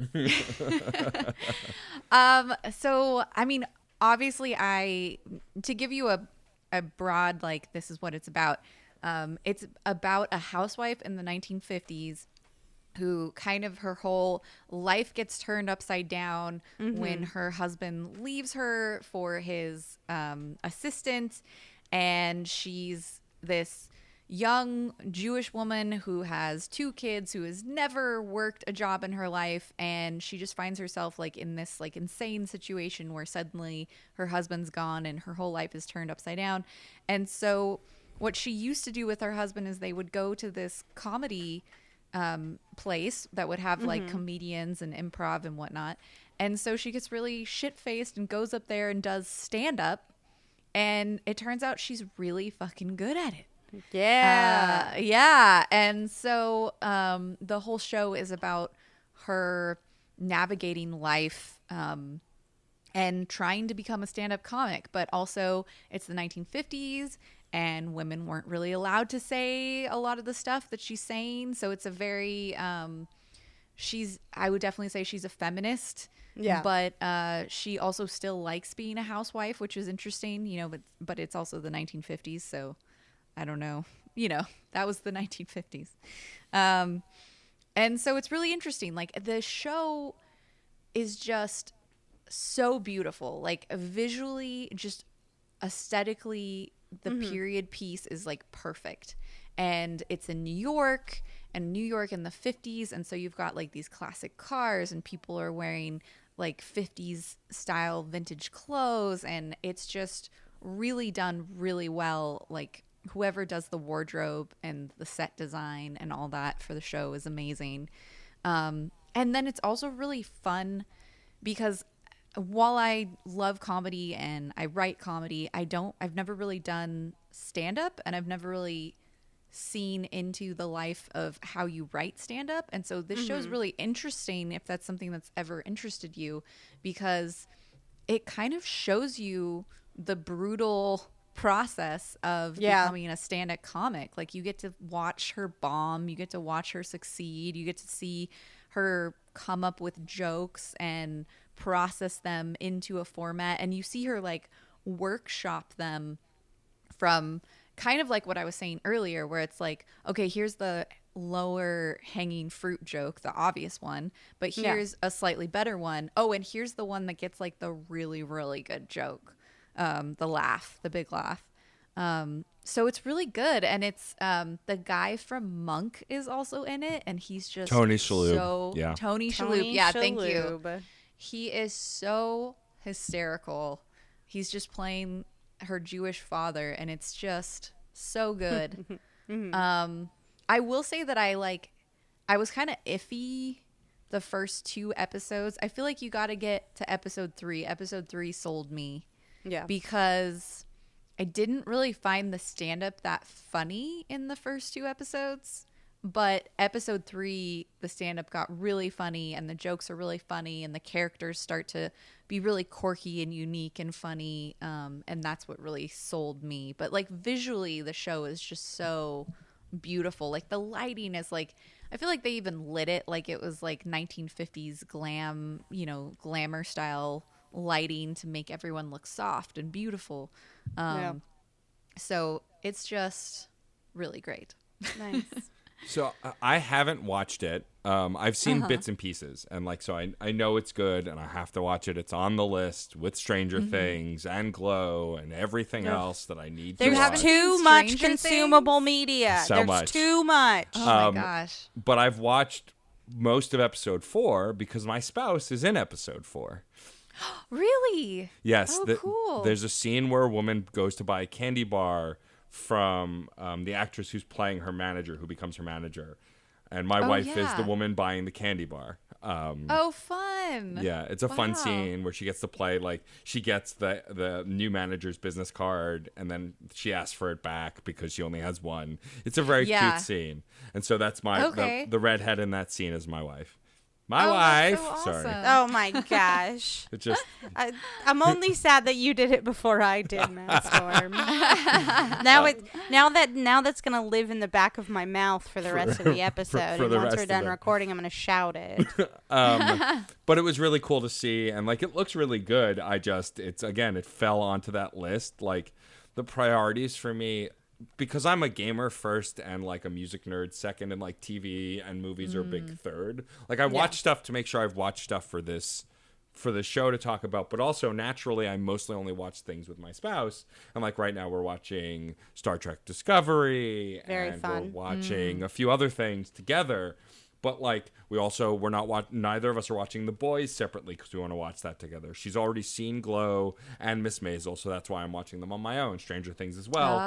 Speaker 3: So I mean, obviously, to give you a broad, like, this is what it's about. It's about a housewife in the 1950s who kind of her whole life gets turned upside down when her husband leaves her for his assistant, and she's this young Jewish woman who has two kids, who has never worked a job in her life, and she just finds herself like in this like insane situation where suddenly her husband's gone and her whole life is turned upside down. And so what she used to do with her husband is they would go to this comedy place that would have like comedians and improv and whatnot. And so she gets really shit-faced and goes up there and does stand-up, and it turns out she's really fucking good at it.
Speaker 1: Yeah.
Speaker 3: Yeah. And so the whole show is about her navigating life and trying to become a stand-up comic, but also it's the 1950s and women weren't really allowed to say a lot of the stuff that she's saying. So it's a very I would definitely say she's a feminist.
Speaker 1: Yeah.
Speaker 3: But she also still likes being a housewife, which is interesting, you know, but it's also the 1950s, so I don't know. You know, that was the 1950s. And so it's really interesting. Like, the show is just so beautiful. Like, visually, just aesthetically, the period piece is like perfect. And it's in New York in the 50s. And so you've got like these classic cars and people are wearing like 50s style vintage clothes. And it's just really done really well. Like, whoever does the wardrobe and the set design and all that for the show is amazing. And then it's also really fun because while I love comedy and I write comedy, I've never really done stand-up, and I've never really seen into the life of how you write stand-up. And so this show's really interesting if that's something that's ever interested you, because it kind of shows you the brutal process of becoming a stand-up comic. Like, you get to watch her bomb, you get to watch her succeed, you get to see her come up with jokes and process them into a format, and you see her like workshop them from kind of like what I was saying earlier, where it's like, okay, here's the lower hanging fruit joke, the obvious one, but here's a slightly better one. Oh, and here's the one that gets like the really, really good joke, the big laugh. So it's really good, and it's the guy from Monk is also in it, and he's just
Speaker 2: Tony Shalhoub.
Speaker 3: so
Speaker 2: Yeah.
Speaker 3: Tony Shalhoub. Yeah, thank you. He is so hysterical. He's just playing her Jewish father, and it's just so good. I will say that I I was kind of iffy the first 2 episodes. I feel like you got to get to episode 3. Episode 3 sold me.
Speaker 1: Yeah.
Speaker 3: Because I didn't really find the stand-up that funny in the first 2 episodes. But episode 3, the stand-up got really funny, and the jokes are really funny, and the characters start to be really quirky and unique and funny. And that's what really sold me. But like visually, the show is just so beautiful. Like the lighting is like, I feel like they even lit it like it was like 1950s glam, glamour style lighting to make everyone look soft and beautiful. So it's just really great.
Speaker 1: Nice.
Speaker 2: So I haven't watched it. I've seen bits and pieces, and like, so I know it's good, and I have to watch it. It's on the list with Stranger Things and Glow and everything else that I need to
Speaker 1: There's
Speaker 2: watch.
Speaker 1: too much
Speaker 3: Stranger
Speaker 1: consumable
Speaker 3: Things?
Speaker 1: media.
Speaker 2: So
Speaker 1: There's
Speaker 2: much.
Speaker 1: too much.
Speaker 3: Oh my gosh.
Speaker 2: But I've watched most of episode 4 because my spouse is in episode 4.
Speaker 3: Really?
Speaker 2: Yes.
Speaker 3: Oh, cool.
Speaker 2: There's a scene where a woman goes to buy a candy bar from the actress who's playing her manager, who becomes her manager. And my wife is the
Speaker 3: yeah.
Speaker 2: woman buying the candy bar.
Speaker 3: Oh, fun.
Speaker 2: Yeah, it's a fun
Speaker 3: Wow.
Speaker 2: scene where she gets to play, like, she gets the new manager's business card, and then she asks for it back because she only has one. It's a very
Speaker 3: Yeah.
Speaker 2: cute scene. And so that's my,
Speaker 3: Okay.
Speaker 2: the redhead in that scene is my wife. My
Speaker 3: Oh,
Speaker 2: wife.
Speaker 3: that's so
Speaker 2: Sorry.
Speaker 3: awesome.
Speaker 1: Oh my gosh.
Speaker 2: It just,
Speaker 1: I'm only sad that you did it before I did, Matt Storm. now that's gonna live in the back of my mouth for the rest of the episode.
Speaker 2: for
Speaker 1: And
Speaker 2: the
Speaker 1: once
Speaker 2: rest
Speaker 1: we're
Speaker 2: of
Speaker 1: done
Speaker 2: it.
Speaker 1: recording, I'm gonna shout it.
Speaker 2: but it was really cool to see, and like, it looks really good. It fell onto that list. Like, the priorities for me, because I'm a gamer first and like a music nerd second, and like TV and movies are big third. Like, I watch stuff to make sure I've watched stuff for the show to talk about, but also naturally I mostly only watch things with my spouse. And like right now we're watching Star Trek Discovery,
Speaker 1: Very
Speaker 2: and
Speaker 1: fun.
Speaker 2: we're watching a few other things together. But like, we're not neither of us are watching The Boys separately because we want to watch that together. She's already seen Glow and Miss Maisel, so that's why I'm watching them on my own. Stranger Things as well.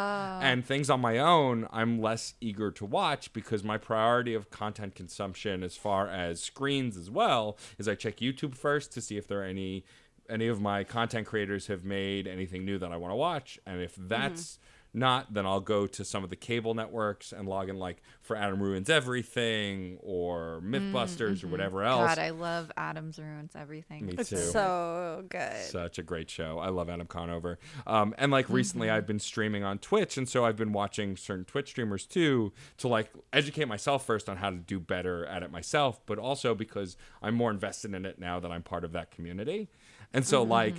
Speaker 2: And things on my own, I'm less eager to watch because my priority of content consumption as far as screens as well is I check YouTube first to see if there are any of my content creators have made anything new that I want to watch. And if that's not, then I'll go to some of the cable networks and log in, like for Adam Ruins Everything or Mythbusters or whatever else.
Speaker 3: God, I love Adam's Ruins Everything.
Speaker 2: Me
Speaker 1: It's
Speaker 2: too.
Speaker 1: so good.
Speaker 2: Such a great show. I love Adam Conover. And like recently I've been streaming on Twitch, and so I've been watching certain Twitch streamers too to like educate myself first on how to do better at it myself, but also because I'm more invested in it now that I'm part of that community. And so like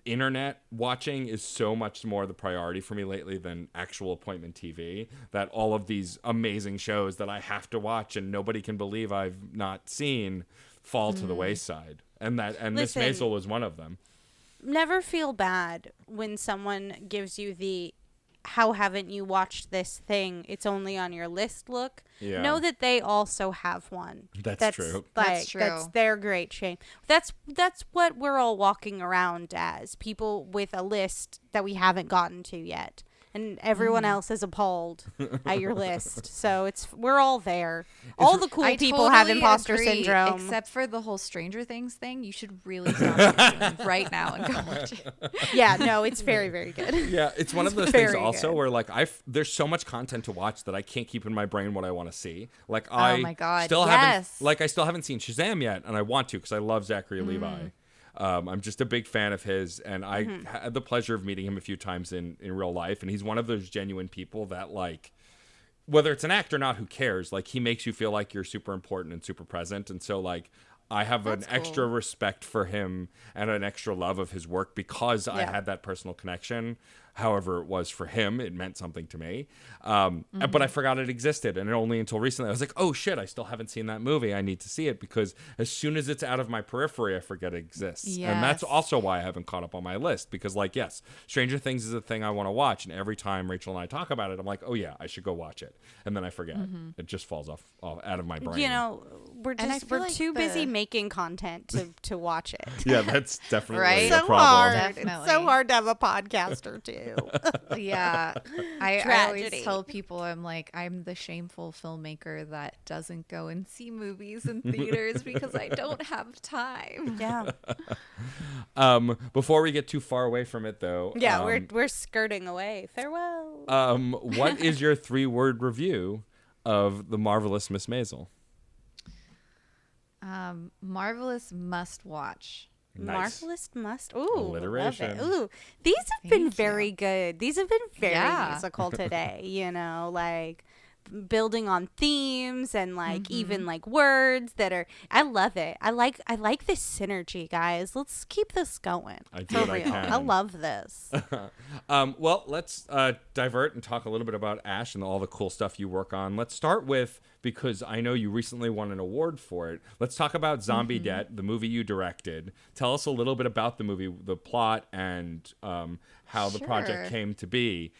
Speaker 2: internet watching is so much more the priority for me lately than actual appointment TV, that all of these amazing shows that I have to watch and nobody can believe I've not seen fall to the wayside. And Miss
Speaker 1: Listen.
Speaker 2: Maisel was one of them.
Speaker 1: Never feel bad when someone gives you the "how haven't you watched this thing? It's only on your list" look.
Speaker 2: Yeah.
Speaker 1: Know that they also have one.
Speaker 2: That's true.
Speaker 1: Like,
Speaker 3: That's true.
Speaker 1: That's their great shame. That's what we're all walking around as, people with a list that we haven't gotten to yet. And everyone else is appalled at your list. So we're all there. All the cool
Speaker 3: I
Speaker 1: people
Speaker 3: totally
Speaker 1: have imposter
Speaker 3: agree,
Speaker 1: syndrome.
Speaker 3: Except for the whole Stranger Things thing. You should really stop what you're doing right now and go watch it.
Speaker 1: Yeah, no, it's very, very good.
Speaker 2: Yeah, it's one of those things
Speaker 1: very
Speaker 2: also
Speaker 1: good.
Speaker 2: where like there's so much content to watch that I can't keep in my brain what I want to see. Like
Speaker 3: Oh my God,
Speaker 2: still
Speaker 3: yes.
Speaker 2: I still haven't seen Shazam yet, and I want to because I love Zachary Levi. I'm just a big fan of his, and I had the pleasure of meeting him a few times in real life, and he's one of those genuine people that, like, whether it's an act or not, who cares? Like, he makes you feel like you're super important and super present, and so, like, I have
Speaker 3: That's
Speaker 2: an extra
Speaker 3: cool.
Speaker 2: respect for him and an extra love of his work because I had that personal connection. However it was for him, it meant something to me. But I forgot it existed. And only until recently, I was like, oh shit, I still haven't seen that movie. I need to see it, because as soon as it's out of my periphery, I forget it exists. And that's
Speaker 3: Yes.
Speaker 2: also why I haven't caught up on my list, because like, yes, Stranger Things is a thing I want to watch. And every time Rachel and I talk about it, I'm like, oh yeah, I should go watch it. And then I forget. It just falls off out of my brain.
Speaker 1: You know, we're
Speaker 3: And I
Speaker 1: just
Speaker 3: feel
Speaker 1: we're
Speaker 3: like
Speaker 1: too busy
Speaker 3: the-
Speaker 1: making content to watch it.
Speaker 2: Yeah, that's definitely
Speaker 3: Right?
Speaker 2: a
Speaker 1: So
Speaker 2: problem.
Speaker 1: hard.
Speaker 3: Definitely.
Speaker 1: It's so hard to have a podcast or two. to.
Speaker 3: Yeah. I always
Speaker 1: Tragedy.
Speaker 3: tell people I'm the shameful filmmaker that doesn't go and see movies in theaters because I don't have time.
Speaker 1: Yeah.
Speaker 2: Before we get too far away from it, though,
Speaker 1: Yeah, we're skirting away. Farewell.
Speaker 2: what is your 3-word review of The Marvelous Miss Maisel?
Speaker 3: Marvelous must watch.
Speaker 2: Nice.
Speaker 1: Marvelous must. Ooh,
Speaker 2: Alliteration.
Speaker 1: love it. Ooh, these have been
Speaker 3: Thank
Speaker 1: very
Speaker 3: you.
Speaker 1: good. These have been very
Speaker 3: Yeah.
Speaker 1: musical today. Like building on themes and even words that are. I love it. I like this synergy, guys. Let's keep this going.
Speaker 2: I do
Speaker 1: For
Speaker 2: what I
Speaker 1: real.
Speaker 2: can.
Speaker 1: I love this.
Speaker 2: Well, let's divert and talk a little bit about Ash and all the cool stuff you work on. Let's start with, because I know you recently won an award for it, let's talk about Zombie Debt, the movie you directed. Tell us a little bit about the movie, the plot, and how the project
Speaker 3: Sure.
Speaker 2: came to be,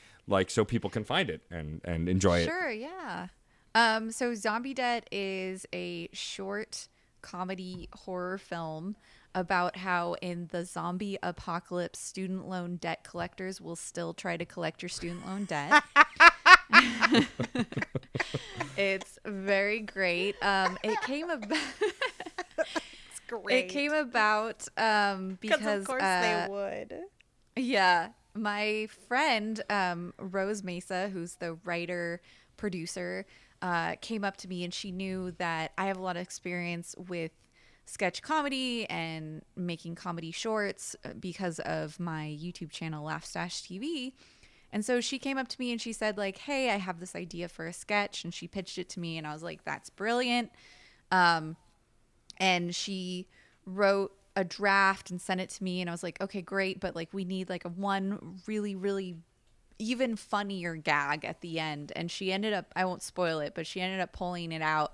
Speaker 2: so people can find it and enjoy it.
Speaker 3: Sure, yeah. So Zombie Debt is a short comedy horror film about how in the zombie apocalypse, student loan debt collectors will still try to collect your student loan debt. It's very great. It came about
Speaker 1: It's great.
Speaker 3: it came about because
Speaker 1: of course they would.
Speaker 3: yeah, my friend Rose Mesa, who's the writer producer, came up to me and she knew that I have a lot of experience with sketch comedy and making comedy shorts because of my YouTube channel Laugh TV. And so she came up to me and she said hey, I have this idea for a sketch, and she pitched it to me and I was like, that's brilliant. And she wrote a draft and sent it to me and I was like, okay, great, but we need a one really, really even funnier gag at the end. And she ended up, I won't spoil it, but she ended up pulling it out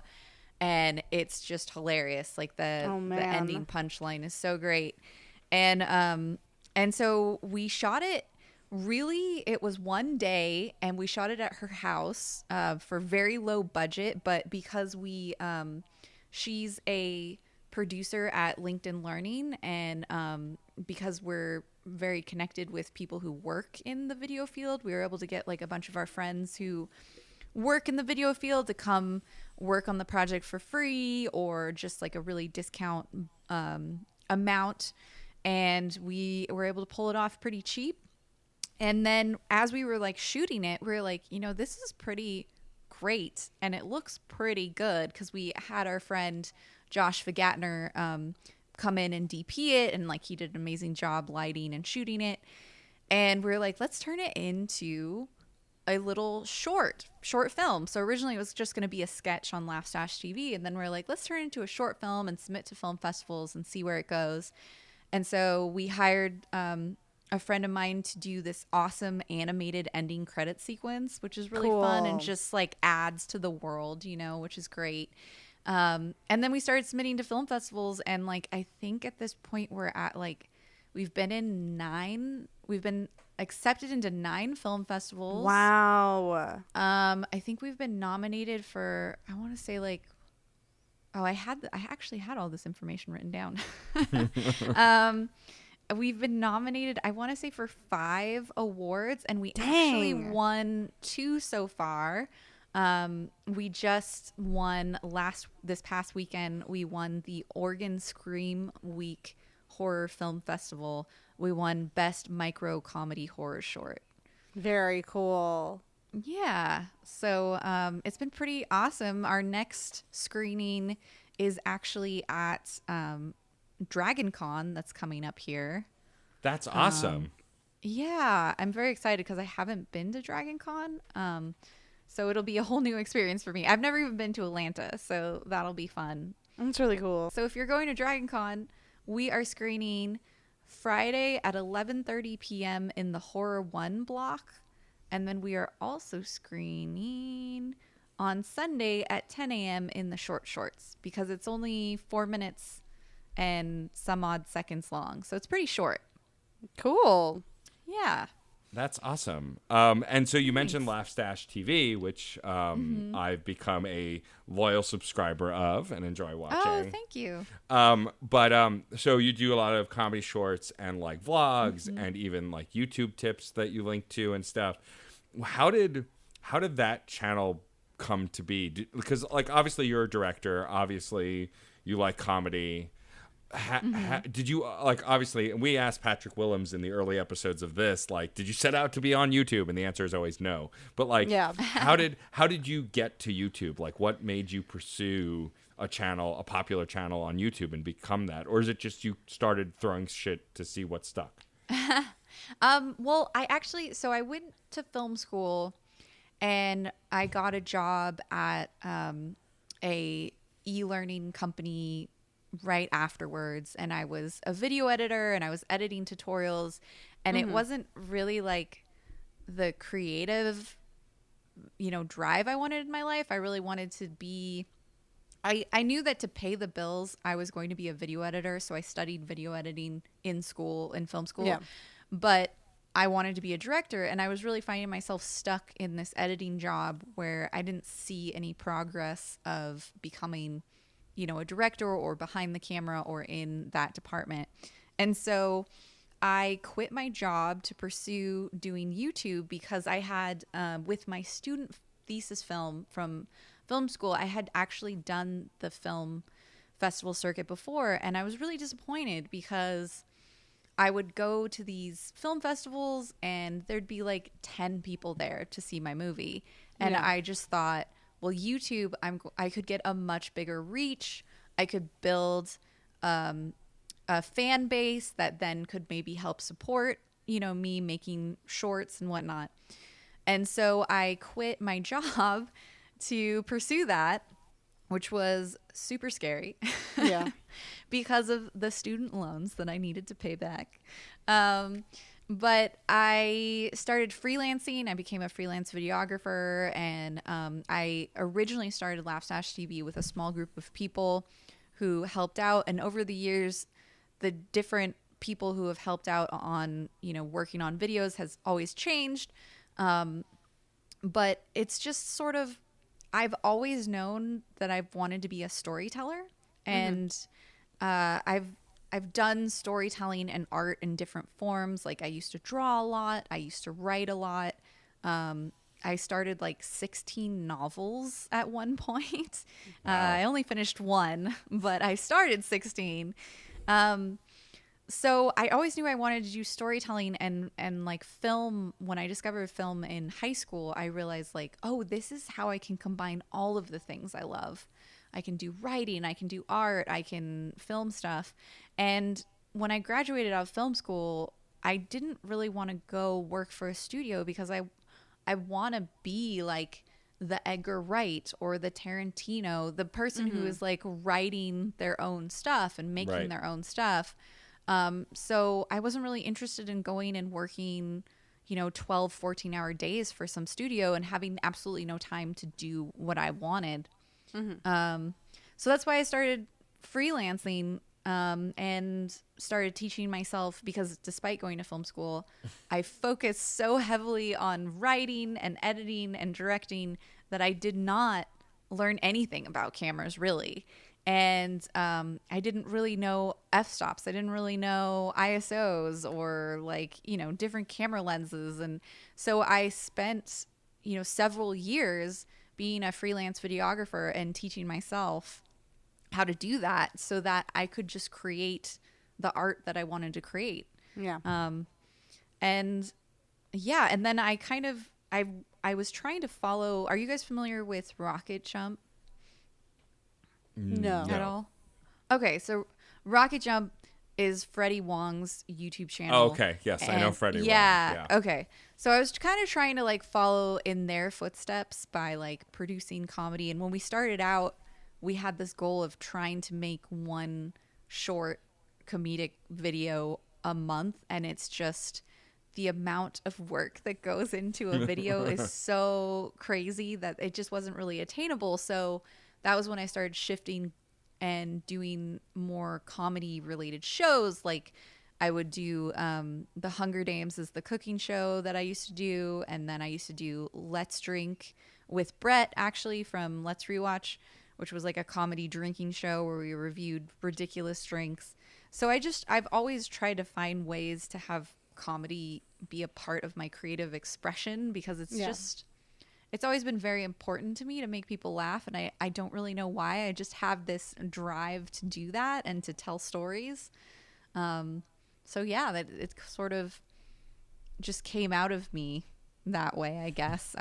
Speaker 3: and it's just hilarious. The
Speaker 1: man.
Speaker 3: ending punchline is so great. And so we shot it. Really, it was one day and we shot it at her house for very low budget, but because she's a producer at LinkedIn Learning, and because we're very connected with people who work in the video field, we were able to get a bunch of our friends who work in the video field to come work on the project for free or just a really discount amount, and we were able to pull it off pretty cheap. And then as we were shooting it, we were this is pretty great and it looks pretty good, because we had our friend Josh Vigatner come in and DP it, and he did an amazing job lighting and shooting it. And we were let's turn it into a little short film. So originally it was just going to be a sketch on Laugh TV, and then we're let's turn it into a short film and submit to film festivals and see where it goes. And so we hired a friend of mine to do this awesome animated ending credit sequence, which is really fun and just adds to the world, which is great. And then we started submitting to film festivals, and I think at this point we're at we've been accepted into 9 film festivals.
Speaker 1: Wow.
Speaker 3: I think we've been nominated for, I want to say I actually had all this information written down. We've been nominated, I want to say, for 5 awards, and we actually won 2 so far. We just won this past weekend. We won the Oregon Scream Week Horror Film Festival. We won Best Micro Comedy Horror Short.
Speaker 1: Very cool.
Speaker 3: Yeah. So it's been pretty awesome. Our next screening is actually at Dragon Con that's coming up here.
Speaker 2: That's awesome.
Speaker 3: Yeah, I'm very excited because I haven't been to Dragon Con. So it'll be a whole new experience for me. I've never even been to Atlanta, so that'll be fun.
Speaker 1: That's really cool.
Speaker 3: So if you're going to Dragon Con, we are screening Friday at 11:30 p.m. in the Horror 1 block. And then we are also screening on Sunday at 10 a.m. in the Short Shorts, because it's only 4 minutes and some odd seconds long. So it's pretty short.
Speaker 1: Cool.
Speaker 3: Yeah.
Speaker 2: That's awesome. And so you mentioned Laugh Stash TV, which I've become a loyal subscriber of and enjoy watching.
Speaker 3: Oh, thank you.
Speaker 2: So you do a lot of comedy shorts and like vlogs and even like YouTube tips that you link to and stuff. How did that channel come to be? Because like obviously you're a director, obviously you like comedy. Did you like obviously we asked Patrick Willems in the early episodes of this, like, did you set out to be on YouTube? And the answer is always no. But like, how did you get to YouTube? Like, what made you pursue a popular channel on YouTube and become that? Or is it just you started throwing shit to see what stuck?
Speaker 3: Well, I went to film school and I got a job at a e-learning company right afterwards, and I was a video editor and I was editing tutorials, and it wasn't really like the creative drive I wanted in my life. I really wanted to be I knew that to pay the bills I was going to be a video editor, so I studied video editing in film school. But I wanted to be a director, and I was really finding myself stuck in this editing job where I didn't see any progress of becoming a director or behind the camera or in that department. And so I quit my job to pursue doing YouTube because I had, with my student thesis film from film school, I had actually done the film festival circuit before. And I was really disappointed because I would go to these film festivals and there'd be like 10 people there to see my movie. And I just thought, well, YouTube, I could get a much bigger reach. I could build a fan base that then could maybe help support, me making shorts and whatnot. And so I quit my job to pursue that, which was super scary.
Speaker 1: Yeah.
Speaker 3: Because of the student loans that I needed to pay back. But I started freelancing. I became a freelance videographer, and I originally started Laugh Stash TV with a small group of people who helped out. And over the years, the different people who have helped out on, working on videos has always changed. But it's just sort of, I've always known that I've wanted to be a storyteller, and I've done storytelling and art in different forms. Like I used to draw a lot. I used to write a lot. I started like 16 novels at one point. Wow. I only finished one, but I started 16. So I always knew I wanted to do storytelling and like film. When I discovered film in high school, I realized like, oh, this is how I can combine all of the things I love. I can do writing, I can do art, I can film stuff. And when I graduated out of film school, I didn't really want to go work for a studio because I want to be like the Edgar Wright or the Tarantino, the person who is like writing their own stuff and making their own stuff. So I wasn't really interested in going and working, 12, 14-hour days for some studio and having absolutely no time to do what I wanted. So that's why I started freelancing and started teaching myself, because despite going to film school, I focused so heavily on writing and editing and directing that I did not learn anything about cameras really. And I didn't really know f-stops. I didn't really know ISOs or like, different camera lenses. And so I spent, several years being a freelance videographer and teaching myself how to do that so that I could just create the art that I wanted to create.
Speaker 1: Yeah.
Speaker 3: And then I was trying to follow. Are you guys familiar with Rocket Jump?
Speaker 1: No.
Speaker 3: At all? Okay, so Rocket Jump is Freddie Wong's YouTube channel.
Speaker 2: Oh, okay. Yes, I know Freddie Wong.
Speaker 3: Yeah. Okay. So I was kind of trying to like follow in their footsteps by like producing comedy. And when we started out, we had this goal of trying to make one short comedic video a month. And it's just the amount of work that goes into a video is so crazy that it just wasn't really attainable. So that was when I started shifting and doing more comedy related shows like I would do the Hunger Games is the cooking show that I used to do, and then I used to do Let's Drink with Brett, actually, from Let's Rewatch, which was like a comedy drinking show where we reviewed ridiculous drinks. So I've always tried to find ways to have comedy be a part of my creative expression, because it's always been very important to me to make people laugh, and I don't really know why. I just have this drive to do that and to tell stories. So yeah, that it sort of just came out of me that way, I guess.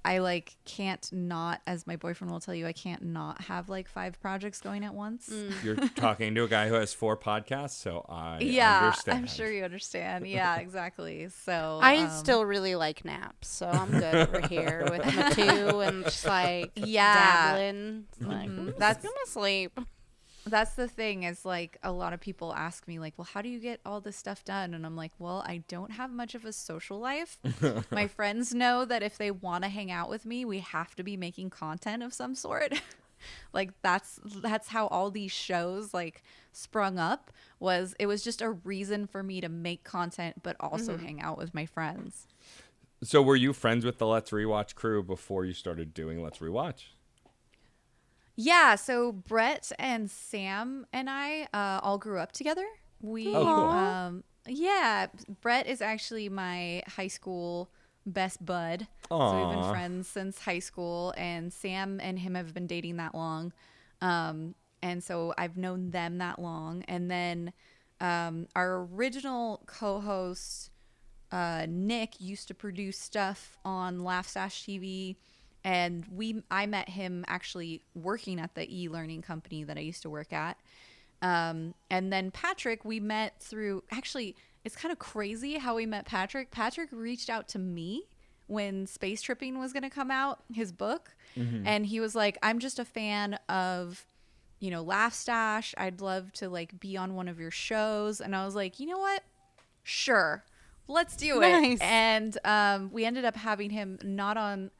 Speaker 3: I like can't not, as my boyfriend will tell you, I can't not have like 5 projects going at once.
Speaker 2: You're talking to a guy who has 4 podcasts, so I
Speaker 3: Yeah,
Speaker 2: understand.
Speaker 3: I'm sure you understand. Yeah, exactly. So
Speaker 1: I still really like naps, so I'm good over here with my 2 and just like dabbling. Like, that's gonna sleep.
Speaker 3: That's the thing, is like a lot of people ask me like, well, how do you get all this stuff done? And I'm like, well, I don't have much of a social life. My friends know that if they want to hang out with me, we have to be making content of some sort. Like that's how all these shows like sprung up. It was just a reason for me to make content but also hang out with my friends.
Speaker 2: So were you friends with the Let's Rewatch crew before you started doing Let's Rewatch?
Speaker 3: Yeah, so Brett and Sam and I all grew up together. We,
Speaker 2: cool.
Speaker 3: Yeah, Brett is actually my high school best bud.
Speaker 2: Aww.
Speaker 3: So we've been friends since high school, and Sam and him have been dating that long. And so I've known them that long. And then our original co-host, Nick, used to produce stuff on Laugh-Sash TV. And I met him actually working at the e-learning company that I used to work at. And then Patrick, we met through, actually, it's kind of crazy how we met Patrick. Patrick reached out to me when Space Tripping was going to come out, his book. And he was like, I'm just a fan of, Laugh Stash. I'd love to like be on one of your shows. And I was like, you know what? Sure. Let's do it. And we ended up having him not on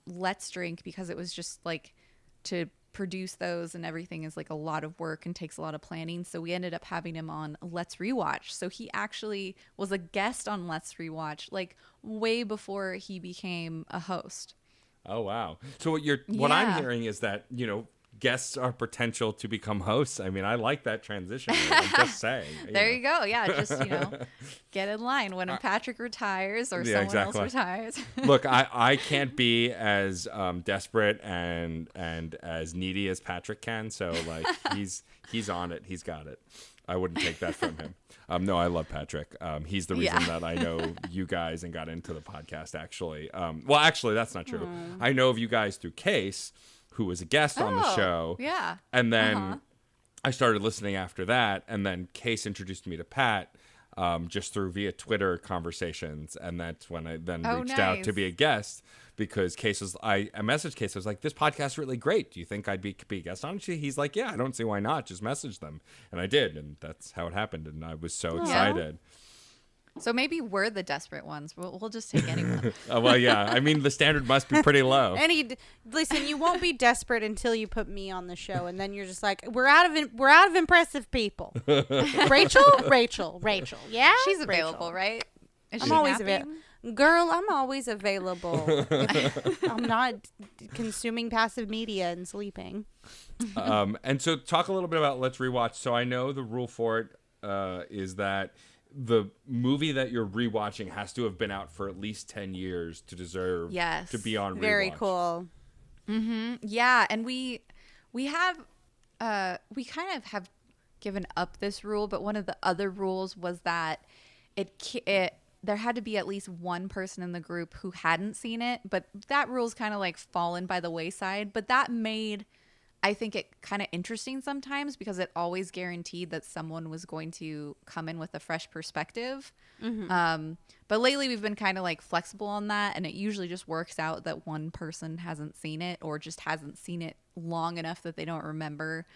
Speaker 3: Let's Drink, because it was just like to produce those and everything is like a lot of work and takes a lot of planning. So we ended up having him on Let's Rewatch. So he actually was a guest on Let's Rewatch like way before he became a host.
Speaker 2: Oh wow. So what I'm hearing is that, guests are potential to become hosts. I mean, I like that transition. I'm just saying.
Speaker 3: There you go. Yeah, just get in line when Patrick retires or someone else retires.
Speaker 2: Look, I can't be as desperate and as needy as Patrick can. So like he's on it. He's got it. I wouldn't take that from him. No, I love Patrick. He's the reason that I know you guys and got into the podcast. Actually, well, actually, that's not true. I know of you guys through Case, who was a guest on the show.
Speaker 3: Yeah.
Speaker 2: And then I started listening after that. And then Case introduced me to Pat just via Twitter conversations. And that's when I then reached out to be a guest, because I messaged Case. I was like, this podcast is really great. Do you think I'd be a guest on it? He's like, yeah, I don't see why not. Just message them. And I did. And that's how it happened. And I was so excited.
Speaker 3: So maybe we're the desperate ones. We'll just take anyone.
Speaker 2: Well, yeah. I mean, the standard must be pretty low.
Speaker 1: Listen, you won't be desperate until you put me on the show, and then you're just like, we're out of impressive people. Rachel. Yeah,
Speaker 3: she's available, right?
Speaker 1: I'm always available. Girl, I'm always available. I'm not consuming passive media and sleeping.
Speaker 2: And so talk a little bit about Let's Rewatch. So I know the rule for it is that the movie that you're rewatching has to have been out for at least 10 years to deserve to be on Rewatch.
Speaker 1: Very cool.
Speaker 3: Yeah, and we have we kind of have given up this rule, but one of the other rules was that there had to be at least one person in the group who hadn't seen it, but that rule's kind of like fallen by the wayside. But that made, I think, it kind of interesting sometimes, because it always guaranteed that someone was going to come in with a fresh perspective. But lately we've been kind of like flexible on that, and it usually just works out that one person hasn't seen it, or just hasn't seen it long enough that they don't remember.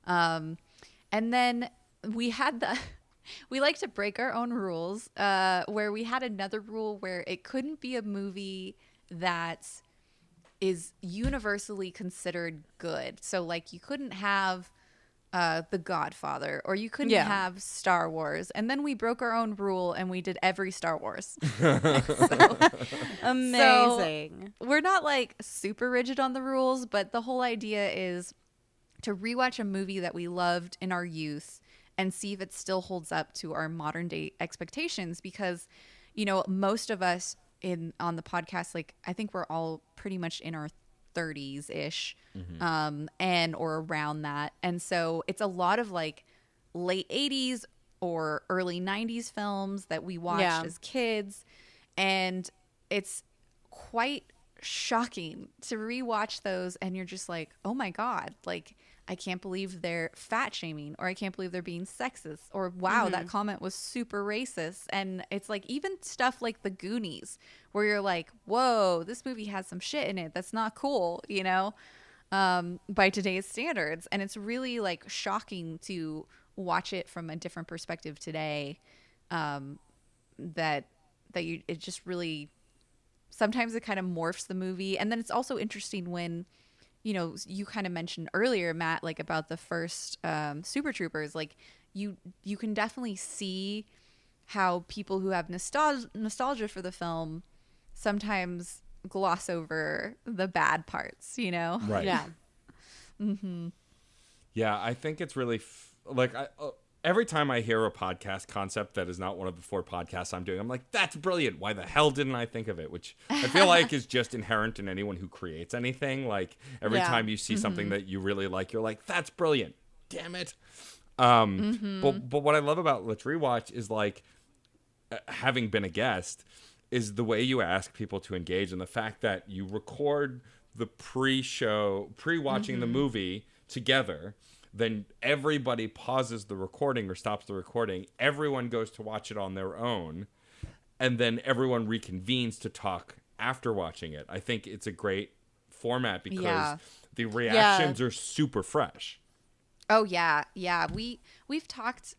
Speaker 3: And then we had we like to break our own rules, where we had another rule where it couldn't be a movie that is universally considered good. So like you couldn't have The Godfather, or you couldn't
Speaker 1: Yeah.
Speaker 3: have Star Wars. And then we broke our own rule and we did every Star Wars.
Speaker 1: Amazing.
Speaker 3: We're not like super rigid on the rules, but the whole idea is to rewatch a movie that we loved in our youth and see if it still holds up to our modern day expectations. Because, you know, most of us on the podcast, like, I think we're all pretty much in our 30s ish, and or around that. And so it's a lot of like late 80s or early 90s films that we watched as kids. And it's quite shocking to rewatch those, and you're just like, oh my God, like, I can't believe they're fat shaming, or I can't believe they're being sexist, or wow, that comment was super racist. And it's like even stuff like The Goonies, where you're like, whoa, this movie has some shit in it that's not cool, you know, by today's standards. And it's really like shocking to watch it from a different perspective today. It just really, sometimes it kind of morphs the movie. And then it's also interesting when, you know, you kind of mentioned earlier, Matt, like about the first Super Troopers, like you can definitely see how people who have nostalgia for the film sometimes gloss over the bad parts, you know?
Speaker 2: Right.
Speaker 1: Yeah.
Speaker 2: Yeah, I think it's really every time I hear a podcast concept that is not one of the 4 podcasts I'm doing, I'm like, that's brilliant. Why the hell didn't I think of it? Which I feel like is just inherent in anyone who creates anything. Like every time you see something that you really like, you're like, that's brilliant. Damn it. But what I love about Let's Rewatch is like, having been a guest, is the way you ask people to engage, and the fact that you record the pre-watching the movie together. Then everybody pauses the recording or stops the recording. Everyone goes to watch it on their own. And then everyone reconvenes to talk after watching it. I think it's a great format because the reactions are super fresh.
Speaker 3: Oh, yeah. Yeah. We've talked,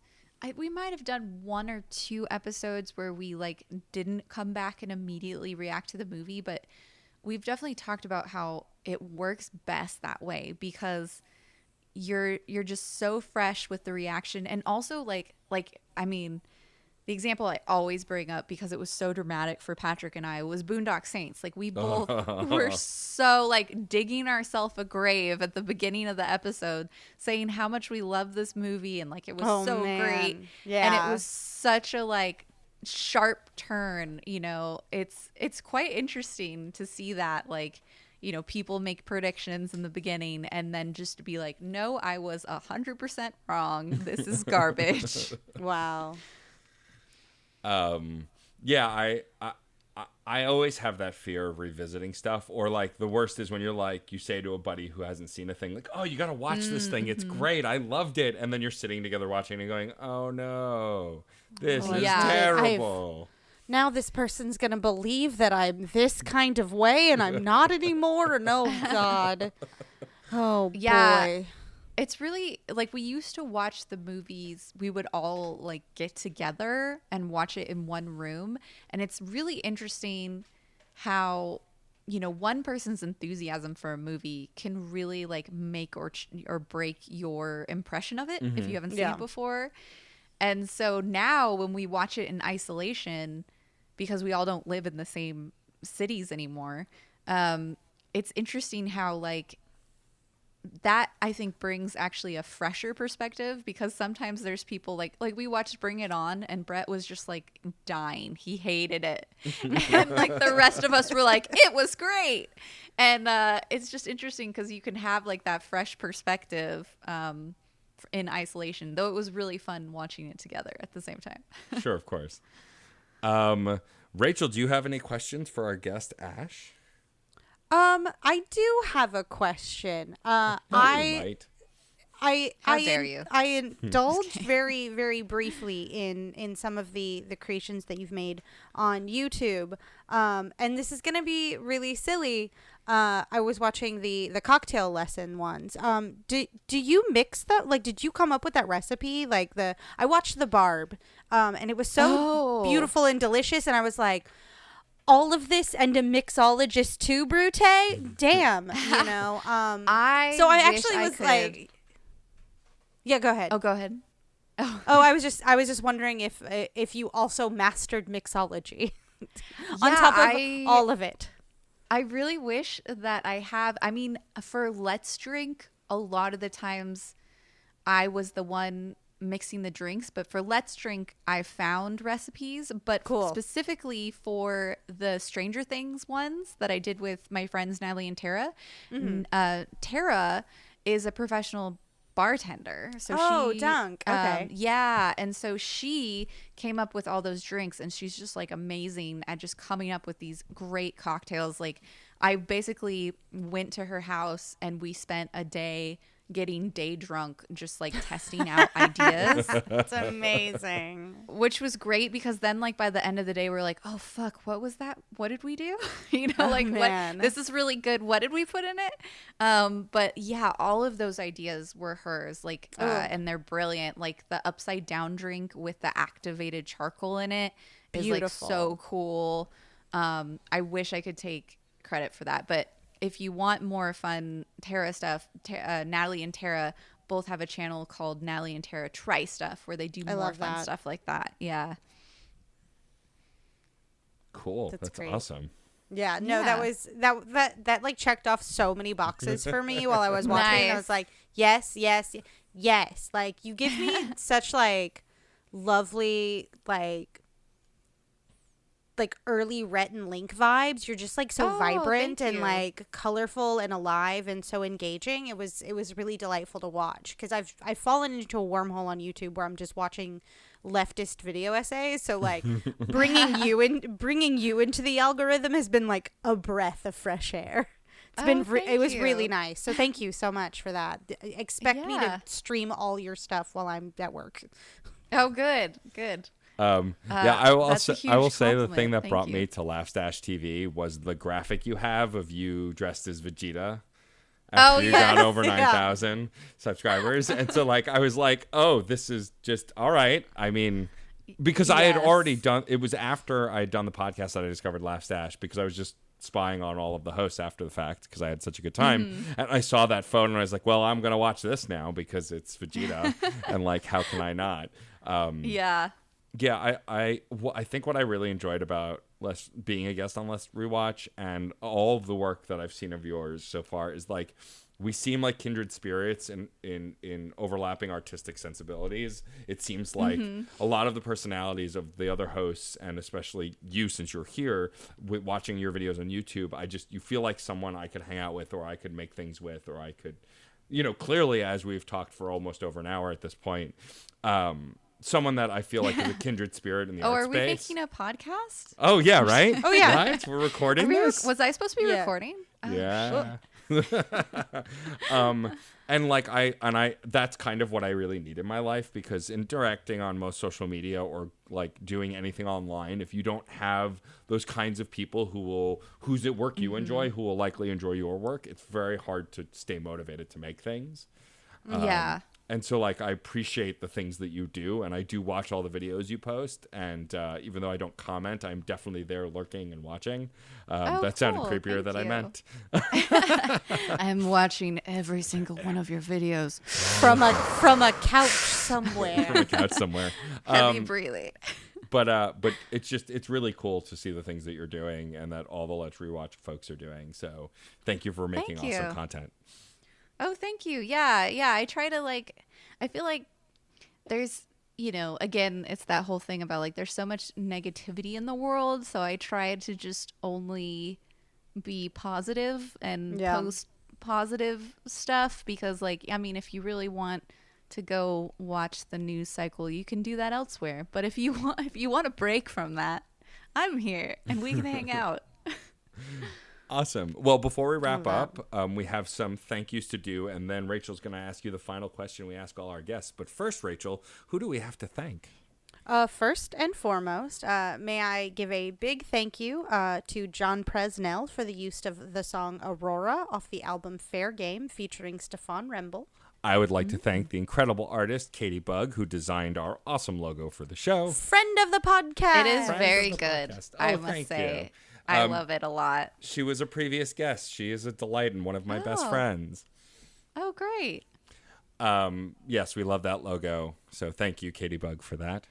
Speaker 3: we might have done 1 or 2 episodes where we like didn't come back and immediately react to the movie. But we've definitely talked about how it works best that way, because you're just so fresh with the reaction. And also like I mean, the example I always bring up because it was so dramatic for Patrick and I was Boondock Saints. Like we both were so like digging ourselves a grave at the beginning of the episode, saying how much we love this movie and like it was great.
Speaker 1: Yeah.
Speaker 3: And it was such a like sharp turn, you know. It's quite interesting to see that, like, you know, people make predictions in the beginning and then just to be like, no, I was 100% wrong. This is garbage.
Speaker 1: Wow.
Speaker 2: Yeah, I always have that fear of revisiting stuff, or like the worst is when you're like, you say to a buddy who hasn't seen a thing, like, oh, you got to watch this thing. It's great. I loved it. And then you're sitting together watching and going, oh no, this is terrible.
Speaker 1: Now this person's going to believe that I'm this kind of way and I'm not anymore. And oh, God. Oh, boy.
Speaker 3: It's really, like, we used to watch the movies. We would all, like, get together and watch it in one room. And it's really interesting how, you know, one person's enthusiasm for a movie can really, like, make or break your impression of it if you haven't seen it before. And so now when we watch it in isolation, because we all don't live in the same cities anymore, it's interesting how, like, that I think brings actually a fresher perspective, because sometimes there's people like we watched Bring It On and Brett was just like dying. He hated it. And like the rest of us were like, it was great. And it's just interesting because you can have like that fresh perspective in isolation, though it was really fun watching it together at the same time.
Speaker 2: Sure, of course. Rachel, do you have any questions for our guest, Ash?
Speaker 1: I do have a question.
Speaker 2: How dare
Speaker 3: you?
Speaker 1: I indulged very, very briefly in some of the creations that you've made on YouTube. And this is going to be really silly. I was watching the cocktail lesson ones. Do you mix that? Like, did you come up with that recipe? Like I watched the Barb, and it was so beautiful and delicious. And I was like, all of this and a mixologist too, Brute? Damn, you know. I actually was like, Yeah, go ahead.
Speaker 3: Oh, go ahead.
Speaker 1: Oh, I was just wondering if you also mastered mixology on top of all of it.
Speaker 3: I really wish that I have. I mean, for Let's Drink, a lot of the times I was the one mixing the drinks, but for Let's Drink, I found recipes. But
Speaker 1: Cool.
Speaker 3: specifically for the Stranger Things ones that I did with my friends Natalie and Tara, Tara is a professional bartender. So
Speaker 1: dunk. Okay.
Speaker 3: Yeah, and so she came up with all those drinks, and she's just like amazing at just coming up with these great cocktails. Like, I basically went to her house and we spent a day getting day drunk, just like testing out ideas.
Speaker 1: It's amazing.
Speaker 3: Which was great because then, like, by the end of the day, we're like, oh fuck, what was that? What did we do? You know, like,
Speaker 1: man.
Speaker 3: what, this is really good. What did we put in it? But yeah, all of those ideas were hers, like, and they're brilliant. Like the upside down drink with the activated charcoal in it is like so cool. I wish I could take credit for that, but if you want more fun Tara stuff, Natalie and Tara both have a channel called Natalie and Tara Try Stuff, where they do more fun stuff like that. Yeah.
Speaker 2: Cool. That's
Speaker 1: great.
Speaker 2: Awesome.
Speaker 1: Yeah, no,
Speaker 3: Yeah.
Speaker 1: that was that like checked off so many boxes for me while I was watching.
Speaker 3: Nice.
Speaker 1: I was like, yes, yes, yes. Like, you give me such like lovely like early Rhett and Link vibes. You're just like so vibrant and like colorful and alive and so engaging. It was really delightful to watch because I've fallen into a wormhole on YouTube where I'm just watching leftist video essays. So like bringing you into the algorithm has been like a breath of fresh air. It was really nice. So thank you so much for that. Expect me to stream all your stuff while I'm at work.
Speaker 3: Oh, good.
Speaker 2: I will
Speaker 3: that's a
Speaker 2: say the
Speaker 3: compliment.
Speaker 2: thing that
Speaker 3: Thank
Speaker 2: brought
Speaker 3: you.
Speaker 2: me to Laughstash TV was the graphic you have of you dressed as Vegeta after you got over 9,000 subscribers. And so like I was like, oh, this is just all right. I mean, because I had already done it was after I had done the podcast that I discovered Laughstash, because I was just spying on all of the hosts after the fact because I had such a good time. And I saw that photo and I was like, well, I'm gonna watch this now because it's Vegeta and like how can I not? Yeah, I think what I really enjoyed about being a guest on Let's Rewatch and all of the work that I've seen of yours so far is like we seem like kindred spirits in overlapping artistic sensibilities. It seems like a lot of the personalities of the other hosts, and especially you since you're here watching your videos on YouTube, you feel like someone I could hang out with, or I could make things with, or I could, clearly, as we've talked for almost over an hour at this point, someone that I feel like is a kindred spirit in the art
Speaker 3: are
Speaker 2: space.
Speaker 3: we making a podcast?
Speaker 2: Oh, yeah, right?
Speaker 1: Oh, yeah.
Speaker 2: Right? We're recording this?
Speaker 3: Was I supposed to be
Speaker 1: Yeah.
Speaker 3: recording?
Speaker 2: Yeah. And like I that's kind of what I really need in my life, because in directing on most social media or like doing anything online, if you don't have those kinds of people whose work you enjoy, who will likely enjoy your work, it's very hard to stay motivated to make things.
Speaker 3: Yeah.
Speaker 2: And so, like, I appreciate the things that you do, and I do watch all the videos you post. And even though I don't comment, I'm definitely there lurking and watching. That sounded
Speaker 3: cool.
Speaker 2: creepier than I
Speaker 3: Thank
Speaker 2: meant.
Speaker 3: I'm watching every single one of your videos.
Speaker 1: From a couch somewhere.
Speaker 2: From a couch somewhere.
Speaker 3: Heavy breathing.
Speaker 2: But it's really cool to see the things that you're doing and that all the Let's Rewatch folks are doing. So thank you for making
Speaker 3: Thank
Speaker 2: awesome
Speaker 3: you.
Speaker 2: content.
Speaker 3: Oh, thank you. Yeah. I try to I feel like there's, again, it's that whole thing about like there's so much negativity in the world. So I try to just only be positive and post positive stuff, because if you really want to go watch the news cycle, you can do that elsewhere. But if you want a break from that, I'm here and we can hang out.
Speaker 2: Awesome. Well, before we wrap up, we have some thank yous to do, and then Rachel's going to ask you the final question we ask all our guests. But first, Rachel, who do we have to thank?
Speaker 1: First and foremost, may I give a big thank you to John Presnell for the use of the song Aurora off the album Fair Game featuring Stefan Remble.
Speaker 2: I would like to thank the incredible artist, Katie Bug, who designed our awesome logo for the show.
Speaker 1: Friend of the podcast.
Speaker 3: It is
Speaker 2: Friend
Speaker 3: very
Speaker 2: of the
Speaker 3: good.
Speaker 2: podcast.
Speaker 3: I
Speaker 2: Oh,
Speaker 3: must
Speaker 2: thank
Speaker 3: say.
Speaker 2: you.
Speaker 3: I love it a lot.
Speaker 2: She was a previous guest. She is a delight and one of my best
Speaker 3: Oh.
Speaker 2: friends.
Speaker 3: Oh, great.
Speaker 2: Yes, we love that logo. So thank you, Katie Bug, for that.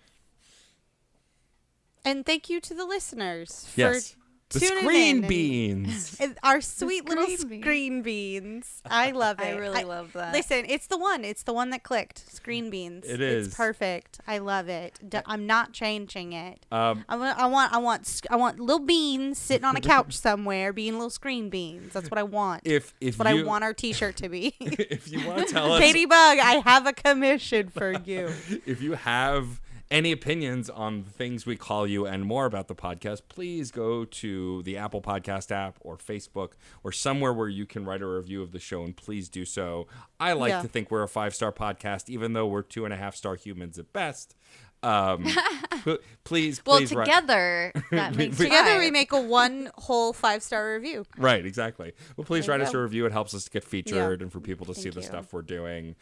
Speaker 1: And thank you to the listeners
Speaker 2: Yes.
Speaker 1: for
Speaker 2: The
Speaker 1: tuning
Speaker 2: screen
Speaker 1: in
Speaker 2: beans.
Speaker 1: and our sweet little
Speaker 3: screen beans.
Speaker 1: screen beans. I love it.
Speaker 3: I really love that.
Speaker 1: Listen, it's the one. It's the one that clicked. Screen beans.
Speaker 2: It is.
Speaker 1: It's perfect. I love it. I'm not changing it. I want little beans sitting on a couch somewhere, being little screen beans. That's what I want.
Speaker 2: If
Speaker 1: That's what I want our T-shirt to be.
Speaker 2: if you want to tell us,
Speaker 1: Katie Bug, I have a commission for you.
Speaker 2: if you have any opinions on the things we call you and more about the podcast, please go to the Apple Podcast app or Facebook or somewhere where you can write a review of the show, and please do so. I like to think we're a 5-star podcast, even though we're 2.5-star humans at best. Please
Speaker 3: Well,
Speaker 2: write.
Speaker 3: together, that makes
Speaker 1: Together
Speaker 3: five.
Speaker 1: we make a one whole 5-star review.
Speaker 2: Right, exactly. Well, please
Speaker 1: There
Speaker 2: write
Speaker 1: you
Speaker 2: us a
Speaker 1: go.
Speaker 2: review. It helps us to get featured and for people to see
Speaker 1: Thank
Speaker 2: the
Speaker 1: you.
Speaker 2: stuff we're doing.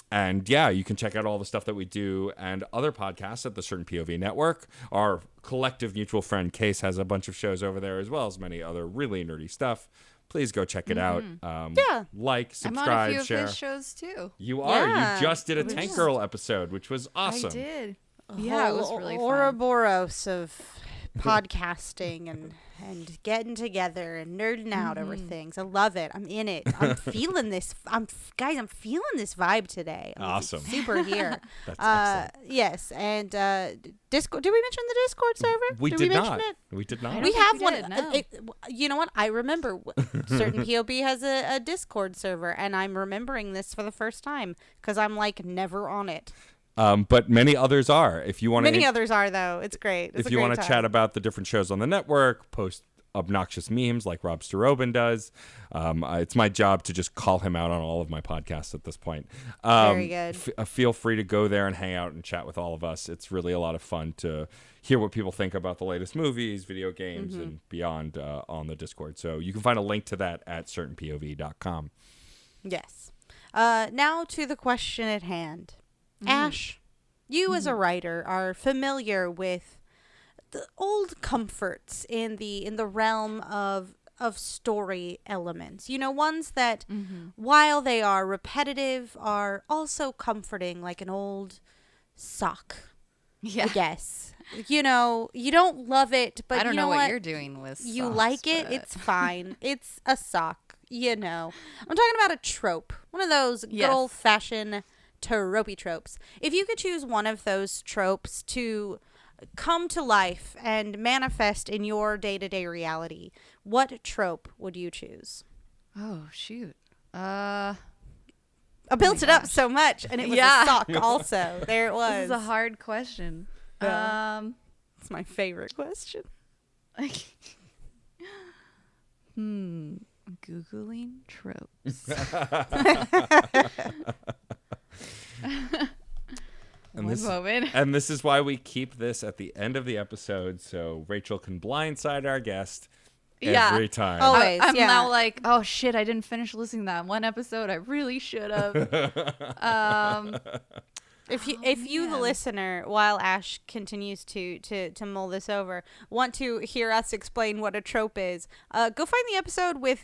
Speaker 2: And yeah, you can check out all the stuff that we do and other podcasts at the Certain POV Network. Our collective mutual friend Case has a bunch of shows over there, as well as many other really nerdy stuff. Please go check it out. Like,
Speaker 3: I'm on a
Speaker 2: subscribe,
Speaker 3: few
Speaker 2: share.
Speaker 3: of his shows too.
Speaker 2: You are.
Speaker 1: Yeah.
Speaker 2: You just did a Tank Girl episode, which was awesome.
Speaker 3: I did. Yeah, it was
Speaker 1: whole
Speaker 3: really fun.
Speaker 1: Ouroboros of podcasting and getting together and nerding out over things. I love it. I'm in it. I'm feeling this. I'm feeling this vibe today. I'm
Speaker 2: Awesome.
Speaker 1: super here.
Speaker 2: That's excellent.
Speaker 1: Yes, and Discord. Did we mention the Discord server?
Speaker 2: We did
Speaker 1: mention
Speaker 2: not.
Speaker 1: it?
Speaker 2: We did not.
Speaker 3: I
Speaker 1: We
Speaker 3: don't
Speaker 1: have
Speaker 3: think
Speaker 1: one.
Speaker 3: we did, no.
Speaker 1: You know what? I remember. Certain POB has a Discord server, and I'm remembering this for the first time because I'm like never on it.
Speaker 2: But many others are. If you want
Speaker 1: Many
Speaker 2: to,
Speaker 1: others are though. It's great. It's
Speaker 2: if
Speaker 1: a
Speaker 2: you
Speaker 1: great
Speaker 2: want to
Speaker 1: time.
Speaker 2: chat about the different shows on the network, post obnoxious memes like Rob Starobin does. It's my job to just call him out on all of my podcasts at this point.
Speaker 1: Very good.
Speaker 2: Feel free to go there and hang out and chat with all of us. It's really a lot of fun to hear what people think about the latest movies, video games, and beyond on the Discord. So you can find a link to that at certainpov.com.
Speaker 1: Yes. Now to the question at hand. Ash, you as a writer are familiar with the old comforts in the realm of story elements. You know, ones that while they are repetitive are also comforting, like an old sock.
Speaker 3: Yeah.
Speaker 1: I guess. You know, you don't love it, but
Speaker 3: I don't
Speaker 1: you
Speaker 3: know
Speaker 1: what
Speaker 3: what you're doing with
Speaker 1: you
Speaker 3: socks,
Speaker 1: like it,
Speaker 3: but-
Speaker 1: it's fine. It's a sock, you know. I'm talking about a trope. One of those good
Speaker 3: Yes.
Speaker 1: old-fashioned tropey tropes. If you could choose one of those tropes to come to life and manifest in your day-to-day reality, what trope would you choose?
Speaker 3: Oh shoot.
Speaker 1: I built it up so much, and it was
Speaker 3: Yeah.
Speaker 1: a sock also. There it was.
Speaker 3: This is a hard question.
Speaker 1: Yeah. It's my favorite question.
Speaker 3: Googling tropes.
Speaker 2: And
Speaker 3: One
Speaker 2: this,
Speaker 3: moment.
Speaker 2: and this is why we keep this at the end of the episode, so Rachel can blindside our guest
Speaker 3: Yeah.
Speaker 2: every time.
Speaker 1: Oh,
Speaker 3: I'm
Speaker 1: Always, yeah.
Speaker 3: now like, oh shit, I didn't finish listening to that one episode. I really should have.
Speaker 1: If you, the listener, while Ash continues to mull this over, want to hear us explain what a trope is, go find the episode with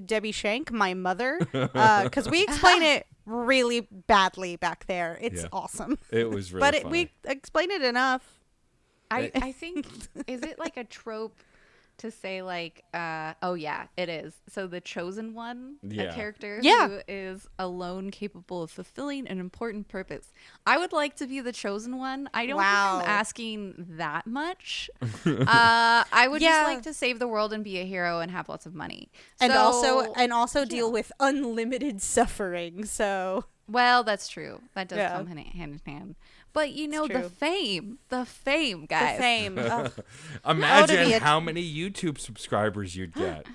Speaker 1: Debbie Shank, my mother, because we explain it really badly back there. It's
Speaker 2: Yeah.
Speaker 1: awesome.
Speaker 2: It was really
Speaker 1: But
Speaker 2: funny.
Speaker 1: we explain it enough.
Speaker 3: I think, is it like a trope to say like, oh yeah, it is. So the chosen one,
Speaker 2: Yeah.
Speaker 3: a character
Speaker 1: Yeah.
Speaker 3: who is alone capable of fulfilling an important purpose. I would like to be the chosen one. I don't
Speaker 1: Wow.
Speaker 3: think I'm asking that much. I would
Speaker 1: Yeah.
Speaker 3: just like to save the world and be a hero and have lots of money.
Speaker 1: And
Speaker 3: So-
Speaker 1: also deal with unlimited suffering. So
Speaker 3: well, that's true. That does
Speaker 1: Yeah.
Speaker 3: come hand in hand. But you know,
Speaker 1: true.
Speaker 3: the fame, guys.
Speaker 1: the fame. Ugh.
Speaker 2: Imagine
Speaker 1: be a-
Speaker 2: how many YouTube subscribers you'd get.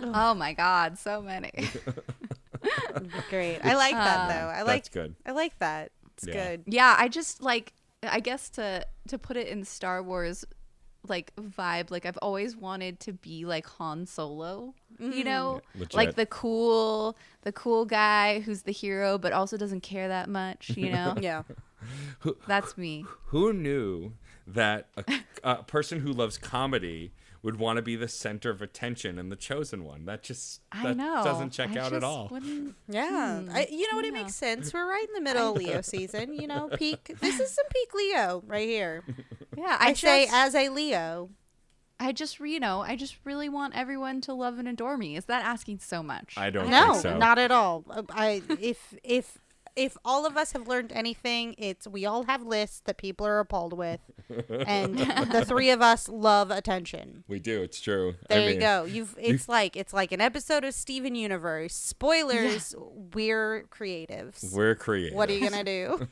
Speaker 3: Oh my God, so many.
Speaker 1: Great. I like that though. I like
Speaker 2: That's good.
Speaker 1: I like that. It's
Speaker 2: Yeah.
Speaker 1: good.
Speaker 3: Yeah, I just like, I guess to put it in Star Wars like vibe, like I've always wanted to be like Han Solo, you know,
Speaker 2: Legit.
Speaker 3: like the cool guy who's the hero but also doesn't care that much, you know.
Speaker 1: Yeah.
Speaker 3: That's me.
Speaker 2: Who knew that a person who loves comedy would want to be the center of attention and the chosen one. That
Speaker 3: I know.
Speaker 2: doesn't check out at
Speaker 3: just
Speaker 2: all.
Speaker 1: Yeah. You know what? It makes sense. We're right in the middle of Leo season. You know, peak. This is some peak Leo right here.
Speaker 3: Yeah,
Speaker 1: I say as a Leo.
Speaker 3: I just really want everyone to love and adore me. Is that asking so much?
Speaker 2: I don't
Speaker 1: No,
Speaker 2: think so.
Speaker 1: not at all. If all of us have learned anything, it's we all have lists that people are appalled with, and the three of us love attention.
Speaker 2: We do. It's true.
Speaker 1: There you go. It's like an episode of Steven Universe. Spoilers. Yeah. We're creatives.
Speaker 2: We're creative.
Speaker 1: What are you gonna do?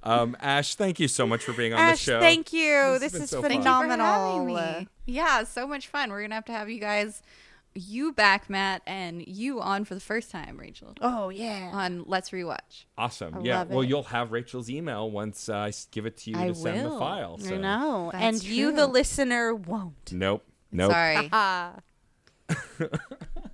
Speaker 2: Ash, thank you so much for being on the show.
Speaker 1: Thank you. This is
Speaker 2: so
Speaker 1: phenomenal.
Speaker 3: Thank you for having me. Yeah, so much fun. We're gonna have to have you back, Matt, and you on for the first time, Rachel.
Speaker 1: Oh yeah.
Speaker 3: On Let's Rewatch.
Speaker 2: Awesome.
Speaker 1: Love
Speaker 2: Well,
Speaker 1: it.
Speaker 2: you'll have Rachel's email once I give it to you to send the file. So.
Speaker 1: I know.
Speaker 3: That's
Speaker 1: and you,
Speaker 3: true.
Speaker 1: the listener, won't.
Speaker 2: Nope.
Speaker 3: Sorry.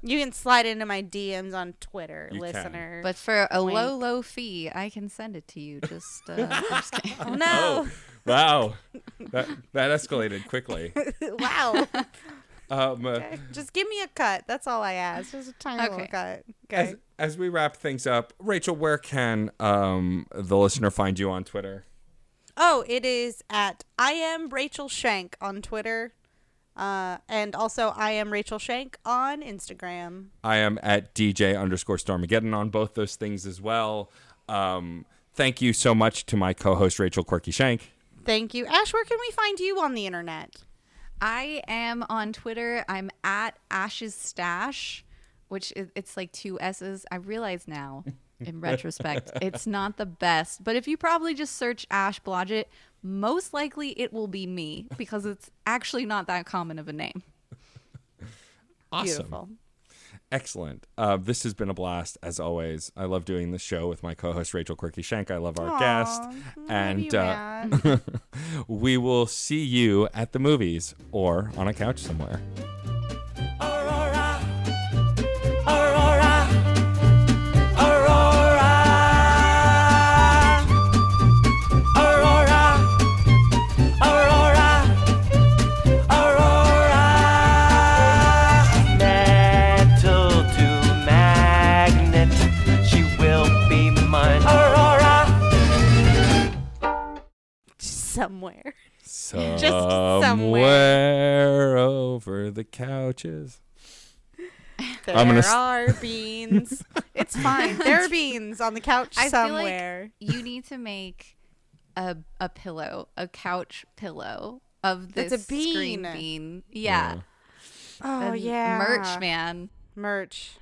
Speaker 1: You can slide into my DMs on Twitter,
Speaker 2: You can.
Speaker 1: listener.
Speaker 3: But for a
Speaker 1: Wink.
Speaker 3: low fee, I can send it to you. I'm just kidding.
Speaker 1: Oh no!
Speaker 2: Wow. That escalated quickly.
Speaker 1: Wow.
Speaker 2: Okay.
Speaker 1: Just give me a cut. That's all I ask. Just a tiny little cut. Okay.
Speaker 2: As we wrap things up, Rachel, where can the listener find you on Twitter?
Speaker 1: Oh, it is at I am Rachel Shank on Twitter. And also I am Rachel Shank on Instagram.
Speaker 2: I am at DJ_Stormageddon on both those things as well. Thank you so much to my co-host, Rachel Quirky Shank.
Speaker 1: Thank you. Ash, where can we find you on the internet?
Speaker 3: I am on Twitter. I'm at Ash's Stash, which it's like 2 S's. I realize now, in retrospect, it's not the best. But if you probably just search Ash Blodgett, most likely it will be me because it's actually not that common of a name.
Speaker 2: Awesome.
Speaker 1: Beautiful.
Speaker 2: Excellent. This has been a blast, as always. I love doing the show with my co-host, Rachel Quirky Shank. I love our guest. And we will see you at the movies or on a couch somewhere.
Speaker 4: Aurora, Aurora, Aurora, Aurora, Aurora, Aurora. Metal to magnet, she will be mine. Aurora.
Speaker 1: Somewhere.
Speaker 2: Somewhere over the couches.
Speaker 1: There
Speaker 2: I'm gonna
Speaker 1: are beans. It's fine. There are beans on the couch
Speaker 3: I
Speaker 1: somewhere.
Speaker 3: feel like you need to make a pillow, a couch pillow of this
Speaker 1: That's a bean.
Speaker 3: screen bean. Yeah.
Speaker 1: Oh
Speaker 3: And
Speaker 1: yeah.
Speaker 3: Merch, man.
Speaker 1: Merch.